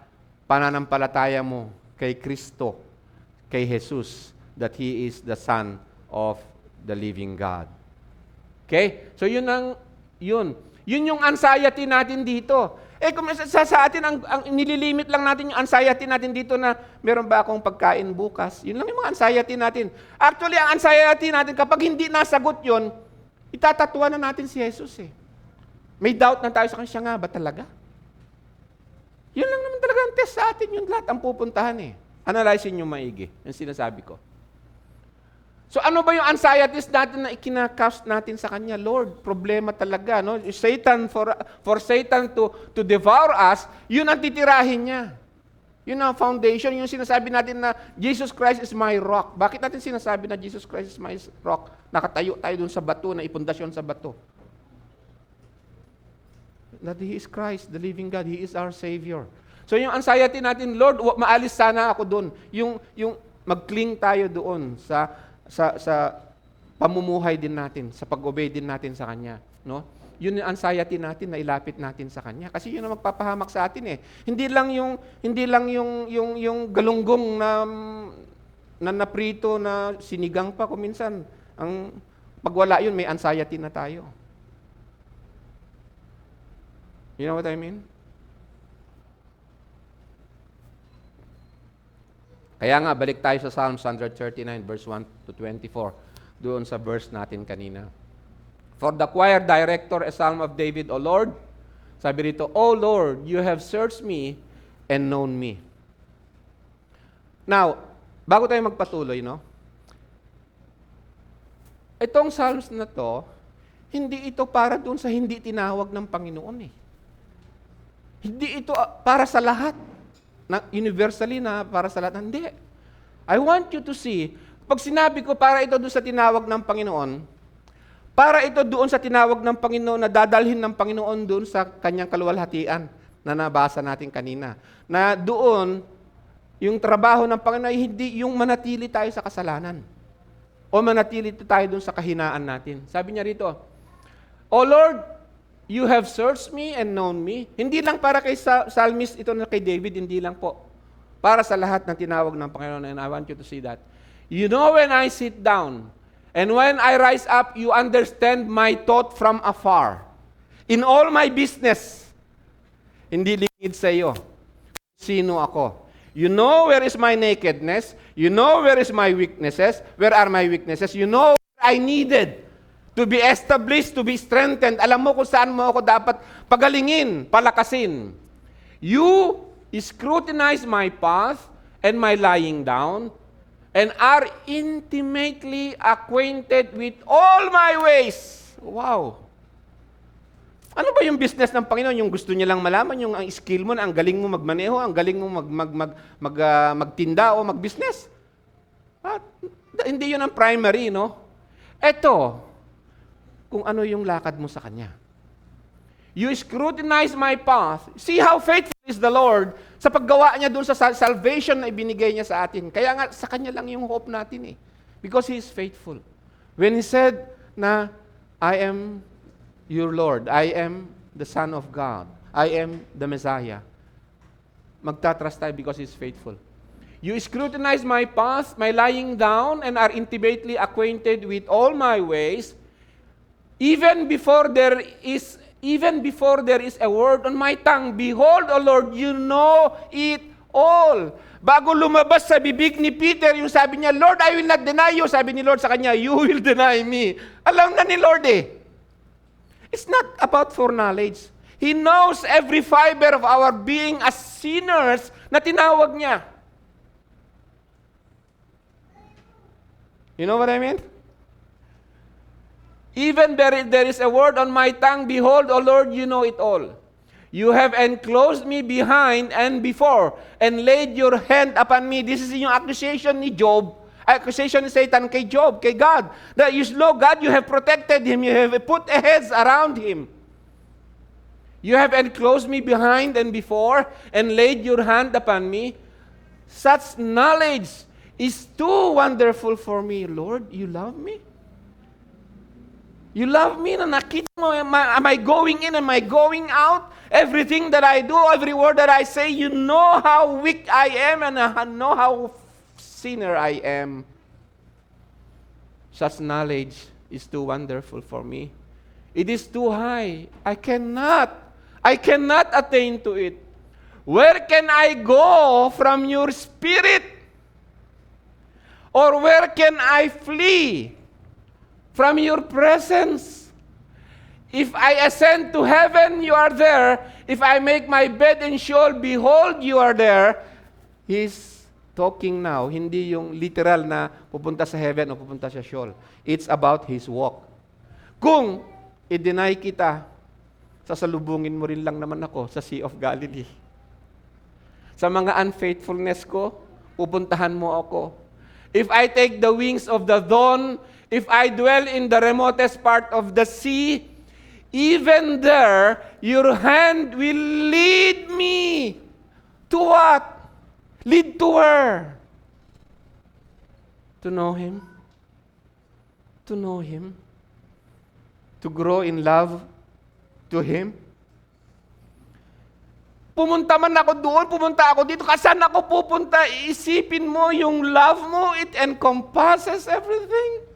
pananampalataya mo kay Kristo, kay Jesus, that He is the Son of the living God. Okay? So yun yung anxiety natin dito. Kung sa atin, ang nililimit lang natin yung anxiety natin dito na meron ba akong pagkain bukas? Yun lang yung mga anxiety natin. Actually, ang anxiety natin, kapag hindi nasagot yun, itatatuan na natin si Jesus eh. May doubt na tayo sa kanya, siya nga ba talaga? Yun lang naman talaga ang test sa atin, yung lahat ang pupuntahan eh. Analyze nyo maigi, yung sinasabi ko. So ano ba yung anxieties natin na ikinakast natin sa kanya? Lord, problema talaga, no? Satan, for Satan to devour us, yun ang titirahin niya. Yun ang foundation, yung sinasabi natin na Jesus Christ is my rock. Bakit natin sinasabi na Jesus Christ is my rock? Nakatayo tayo dun sa bato, na ipundasyon sa bato. That He is Christ, the living God. He is our Savior. So yung anxiety natin, Lord, maalis sana ako doon. Yung mag-cling tayo doon sa pamumuhay din natin, sa pag-obey din natin sa Kanya. No? yun yung anxiety natin na ilapit natin sa Kanya. Kasi yun ang magpapahamak sa atin eh. Hindi lang yung galunggong na naprito na sinigang pa kuminsan. Ang pagwala yun, may anxiety na tayo. You know what I mean? Kaya nga, balik tayo sa Psalms 139, verse 1 to 24. Doon sa verse natin kanina. For the choir director, a psalm of David, O Lord, sabi rito, O Lord, you have searched me and known me. Now, bago tayo magpatuloy, no? Itong psalms na to, hindi ito para doon sa hindi tinawag ng Panginoon eh. Hindi ito para sa lahat. Universally na para sa lahat. Hindi. I want you to see, pag sinabi ko para ito doon sa tinawag ng Panginoon, para ito doon sa tinawag ng Panginoon na dadalhin ng Panginoon doon sa kanyang kaluwalhatian na nabasa natin kanina. Na doon, yung trabaho ng Panginoon ay hindi yung manatili tayo sa kasalanan. O manatili tayo doon sa kahinaan natin. Sabi niya rito, O Lord, you have searched me and known me. Hindi lang para kay psalmist ito na kay David, hindi lang po. Para sa lahat ng tinawag ng Panginoon, and I want you to see that. You know when I sit down, and when I rise up, you understand my thought from afar. In all my business, hindi lingid sa iyo. Sino ako? You know where is my nakedness. You know where is my weaknesses. Where are my weaknesses? You know where I needed to be established, to be strengthened. Alam mo kung saan mo ako dapat pagalingin, palakasin. You scrutinize my path and my lying down, and are intimately acquainted with all my ways. Wow! Ano ba yung business ng Panginoon? Yung gusto niya lang malaman, yung ang skill mo na ang galing mo magmaneho, ang galing mo magtinda o magbusiness. Hindi yun ang primary, no? Eto, kung ano yung lakad mo sa Kanya. You scrutinize my path. See how faithful is the Lord sa paggawa niya doon sa salvation na ibinigay niya sa atin. Kaya nga, sa Kanya lang yung hope natin eh. Because He is faithful. When He said na, I am your Lord, I am the Son of God, I am the Messiah, magtatrust tayo because He is faithful. You scrutinize my path, my lying down, and are intimately acquainted with all my ways. Even before there is a word on my tongue, behold, O Lord, you know it all. Bago lumabas sa bibig ni Peter, yung sabi niya, Lord, I will not deny you. Sabi ni Lord sa kanya, you will deny me. Alam na ni Lord eh. It's not about foreknowledge. He knows every fiber of our being as sinners na tinawag niya. You know what I mean? Even there is a word on my tongue, behold, O Lord, you know it all. You have enclosed me behind and before, and laid your hand upon me. This is yung accusation ni Job, accusation ni Satan kay Job, kay God. That you know, God, you have protected him, you have put a hedge around him. You have enclosed me behind and before, and laid your hand upon me. Such knowledge is too wonderful for me. Lord, you love me? You love me na nakita mo, am I going in, am I going out? Everything that I do, every word that I say, you know how weak I am and know how sinner I am. Such knowledge is too wonderful for me. It is too high. I cannot attain to it. Where can I go from your spirit? Or where can I flee from your presence? If I ascend to heaven, you are there. If I make my bed in Sheol, behold, you are there. He's talking now, hindi yung literal na pupunta sa heaven o pupunta sa Sheol. It's about His walk. Kung i-deny kita, sasalubungin mo rin lang naman ako sa Sea of Galilee. Sa mga unfaithfulness ko, pupuntahan mo ako. If I take the wings of the dawn, if I dwell in the remotest part of the sea, even there, your hand will lead me to what? Lead to where? To know Him. To know Him. To grow in love to Him? Pumunta man ako doon, pumunta ako dito, saan ako pupunta? Iisipin mo yung love mo, it encompasses everything.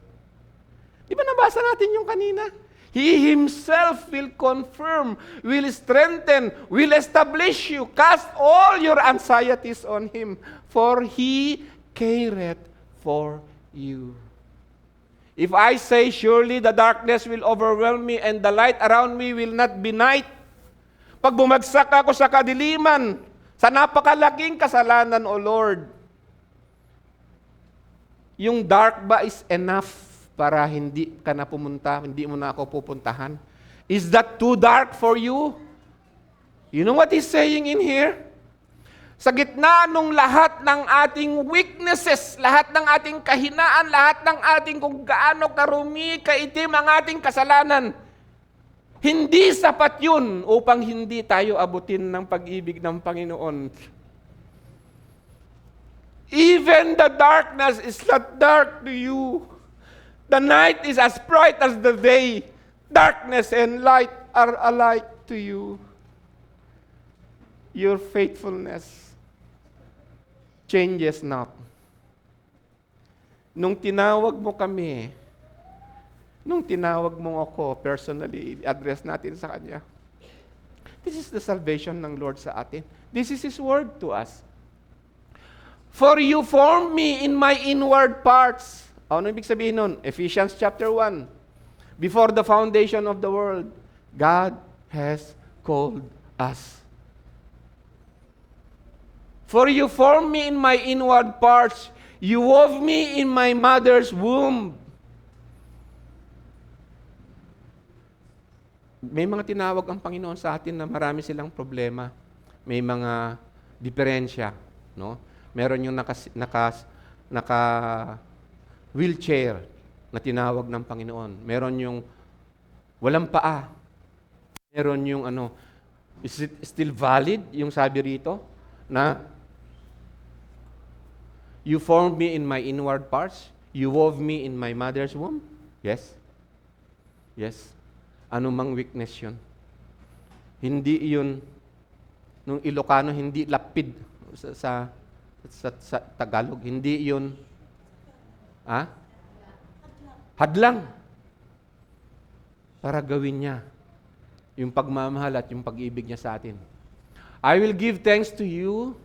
Di ba nabasa natin yung kanina? He Himself will confirm, will strengthen, will establish you. Cast all your anxieties on Him, for He careth for you. If I say, surely the darkness will overwhelm me and the light around me will not be night. Pag bumagsak ako sa kadiliman, sa napakalaking kasalanan, O Lord, yung dark ba is enough para hindi ka na pumunta, hindi mo na ako pupuntahan? Is that too dark for you? You know what He's saying in here? Sa gitna nung lahat ng ating weaknesses, lahat ng ating kahinaan, lahat ng ating kung gaano karumi, kaitim ang ating kasalanan, hindi sapat yun upang hindi tayo abutin ng pag-ibig ng Panginoon. Even the darkness is not dark to you. The night is as bright as the day. Darkness and light are alike to you. Your faithfulness changes not. Nung tinawag mo kami, nung tinawag mo ako personally, address natin sa Kanya. This is the salvation ng Lord sa atin. This is His word to us. For you formed me in my inward parts. Ano ibig sabihin nun? Ephesians chapter 1. Before the foundation of the world, God has called us. For you formed me in my inward parts. You wove me in my mother's womb. May mga tinawag ang Panginoon sa atin na marami silang problema. May mga diferensya, no? Meron yung naka wheelchair na tinawag ng Panginoon. Meron yung walang paa. Meron yung is it still valid yung sabi rito na you formed me in my inward parts, you wove me in my mother's womb? Yes. Yes. Ano mang weakness yun. Hindi yun, nung Ilocano, hindi lapid sa Tagalog. Hindi yun, hadlang. Para gawin niya yung pagmamahal at yung pag-ibig niya sa atin. I will give thanks to you,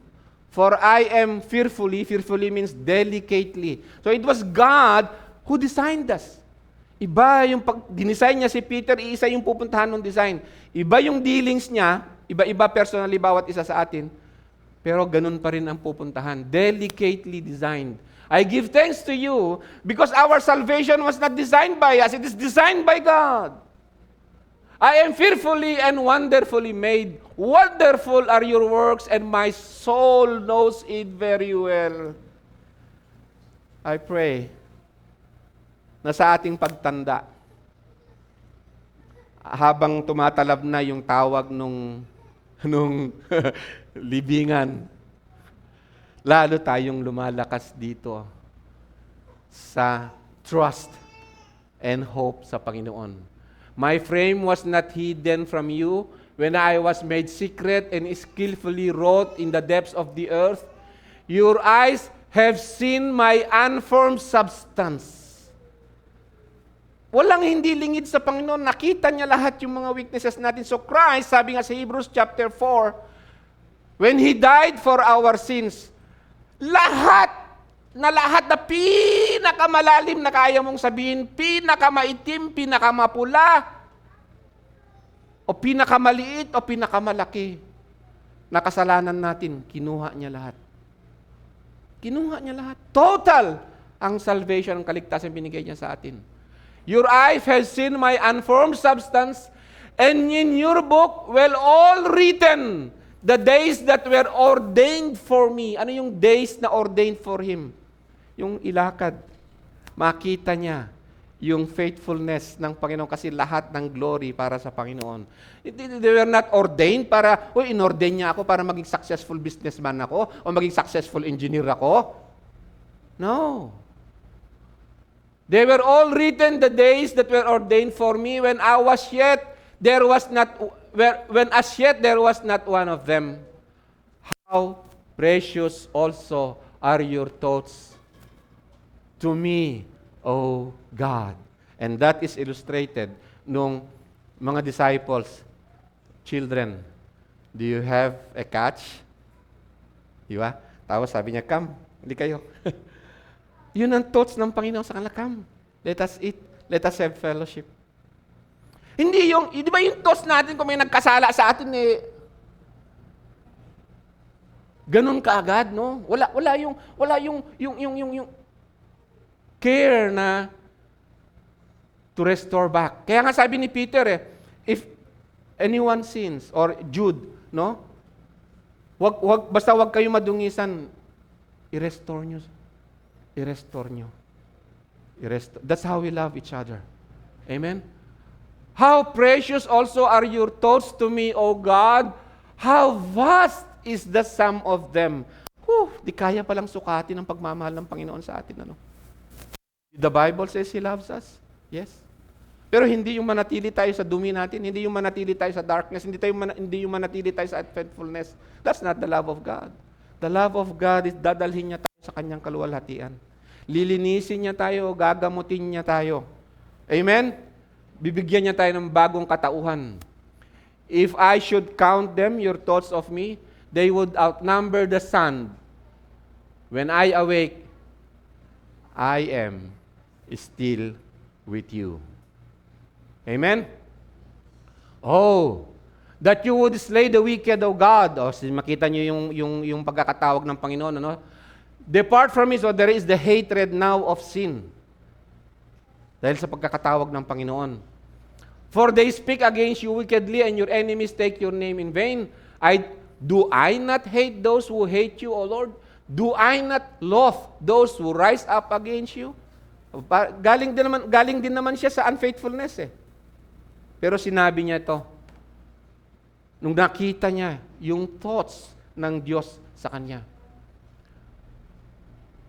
for I am fearfully means delicately. So it was God who designed us. Iba yung dinisign niya si Peter, iisa yung pupuntahan ng design. Iba yung dealings niya, iba-iba personally bawat isa sa atin. Pero ganun pa rin ang pupuntahan. Delicately designed. I give thanks to you because our salvation was not designed by us. It is designed by God. I am fearfully and wonderfully made. Wonderful are your works and my soul knows it very well. I pray na sa ating pagtanda, habang tumatalab na yung tawag nung libingan, lalo tayong lumalakas dito sa trust and hope sa Panginoon. My frame was not hidden from you when I was made secret and skillfully wrought in the depths of the earth. Your eyes have seen my unformed substance. Walang hindi lingid sa Panginoon. Nakita niya lahat yung mga weaknesses natin. So Christ, sabi nga sa Hebrews chapter 4, when He died for our sins, lahat na pinakamalalim na kaya mong sabihin, pinakamaitim, pinakamapula, o pinakamaliit, o pinakamalaki, na kasalanan natin, kinuha niya lahat. Kinuha niya lahat. Total ang salvation, ang kaligtasan binigay niya sa atin. Your eye has seen my unformed substance, and in your book were all written the days that were ordained for me. Ano yung days na ordained for Him? Yung ilakad. Makita niya yung faithfulness ng Panginoon kasi lahat ng glory para sa Panginoon. They were not ordained para, inordain niya ako para maging successful businessman ako o maging successful engineer ako. No. They were all written the days that were ordained for me when I was yet there was not, when as yet there was not one of them, how precious also are your thoughts to me, O God. And that is illustrated nung mga disciples, children, do you have a catch? Di ba? Tapos sabi niya, come, hindi kayo. Yun ang thoughts ng Panginoon sa kanila, come. Let us eat. Let us have fellowship. Hindi yung, di ba yung thoughts natin kung may nagkasala sa atin ganun kaagad, no? Wala yung care na to restore back. Kaya nga sabi ni Peter if anyone sins, or Jude, no? Basta wag kayo madungisan, i-restore nyo. That's how we love each other. Amen? How precious also are your thoughts to me, O God. How vast is the sum of them. Di kaya palang sukatin ang pagmamahal ng Panginoon sa atin. Ano? The Bible says He loves us. Yes. Pero hindi yung manatili tayo sa dumi natin, hindi yung manatili tayo sa darkness, hindi yung manatili tayo sa unfaithfulness. That's not the love of God. The love of God is dadalhin niya tayo sa kanyang kaluwalhatian. Lilinisin niya tayo, gagamutin niya tayo. Amen? Bibigyan niya tayo ng bagong katauhan. If I should count them, your thoughts of me, they would outnumber the sun. When I awake, I am still with you. Amen? Oh, that you would slay the wicked, O God. Makita niyo yung pagkakatawag ng Panginoon, ano? Depart from me, so there is the hatred now of sin. Dahil sa pagkakatawag ng Panginoon. For they speak against you wickedly, and your enemies take your name in vain. Do I not hate those who hate you, O Lord? Do I not loathe those who rise up against you? Galing din naman siya sa unfaithfulness Pero sinabi niya ito, nung nakita niya yung thoughts ng Diyos sa kanya.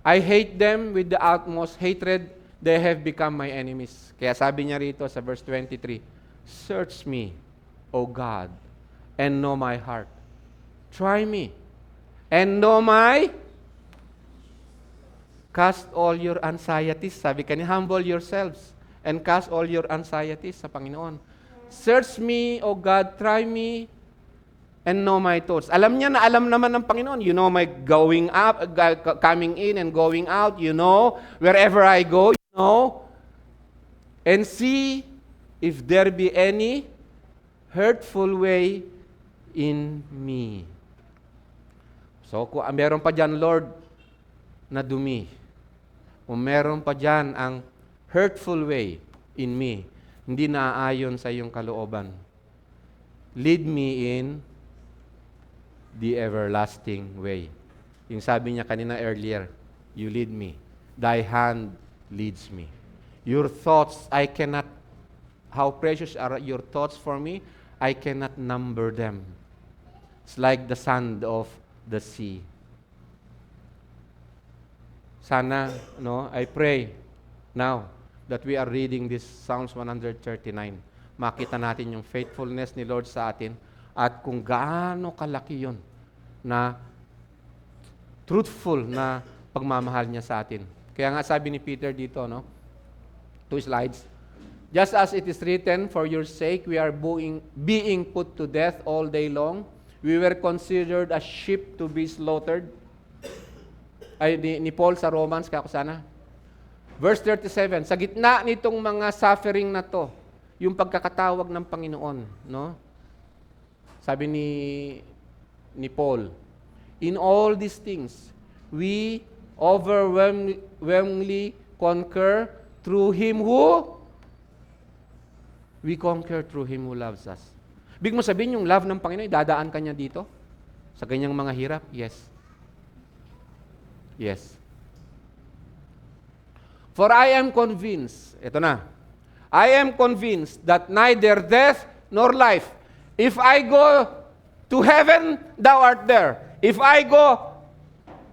I hate them with the utmost hatred, they have become my enemies. Kaya sabi niya rito sa verse 23, search me, O God, and know my heart. Try me, and know cast all your anxieties. Sabi kanya, humble yourselves, and cast all your anxieties sa Panginoon. Search me, O God, try me, and know my thoughts. Alam niya na alam naman ng Panginoon. You know my going up, coming in and going out. You know, wherever I go, you know. And see if there be any hurtful way in me. So, kung meron pa dyan, Lord, na dumi, kung meron pa dyan ang hurtful way in me, hindi naaayon sa iyong kalooban, lead me in the everlasting way. Yung sabi niya kanina earlier, you lead me. Thy hand leads me. Your thoughts, how precious are your thoughts for me? I cannot number them. It's like the sand of the sea. Sana, I pray now that we are reading this Psalms 139. Makita natin yung faithfulness ni Lord sa atin at kung gaano kalaki yun na truthful na pagmamahal niya sa atin. Kaya nga sabi ni Peter dito, 2 slides, just as it is written, for your sake we are being put to death all day long. We were considered as sheep to be slaughtered. Ay, ni Paul sa Romans, kaya ko sana. Verse 37, sa gitna nitong mga suffering na to, yung pagkakatawag ng Panginoon, sabi ni Paul, in all these things, we overwhelmingly conquer through Him who? We conquer through Him who loves us. Big mo sabihin, yung love ng Panginoon, dadaan ka niya dito? Sa ganyang mga hirap? Yes. Yes. For I am convinced, ito na, I am convinced that neither death nor life, if I go to heaven, thou art there. If I go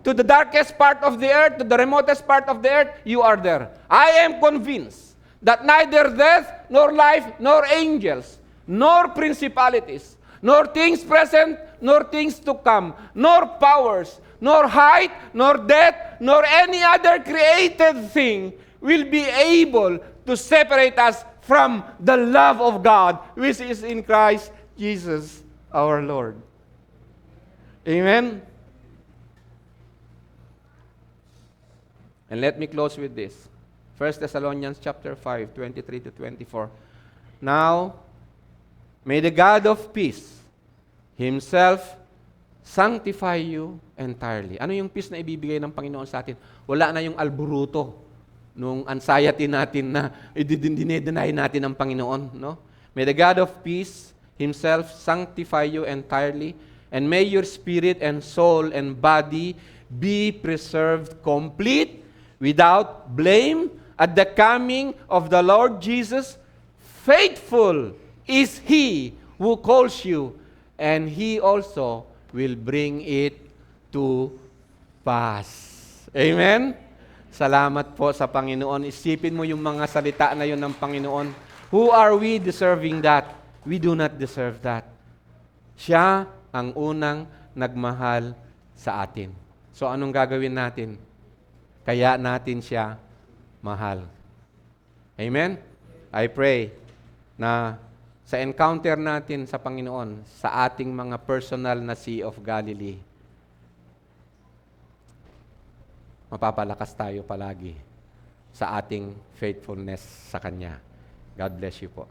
to the darkest part of the earth, to the remotest part of the earth, you are there. I am convinced that neither death nor life nor angels, nor principalities, nor things present, nor things to come, nor powers, nor height, nor depth, nor any other created thing will be able to separate us from the love of God, which is in Christ Jesus our Lord. Amen? And let me close with this. 1 Thessalonians chapter 5, 23 to 24. Now, may the God of peace Himself sanctify you entirely. Ano yung peace na ibibigay ng Panginoon sa atin? Wala na yung alburuto nung anxiety natin na dinedeny natin ang Panginoon. No? May the God of peace Himself sanctify you entirely, and may your spirit and soul and body be preserved complete, without blame, at the coming of the Lord Jesus. Faithful is He who calls you, and He also will bring it to pass. Amen? Salamat po sa Panginoon. Isipin mo yung mga salita na yun ng Panginoon. Who are we deserving that? We do not deserve that. Siya ang unang nagmahal sa atin. So anong gagawin natin? Kaya natin siya mahal. Amen? I pray na sa encounter natin sa Panginoon, sa ating mga personal na Sea of Galilee, mapapalakas tayo palagi sa ating faithfulness sa Kanya. God bless you po.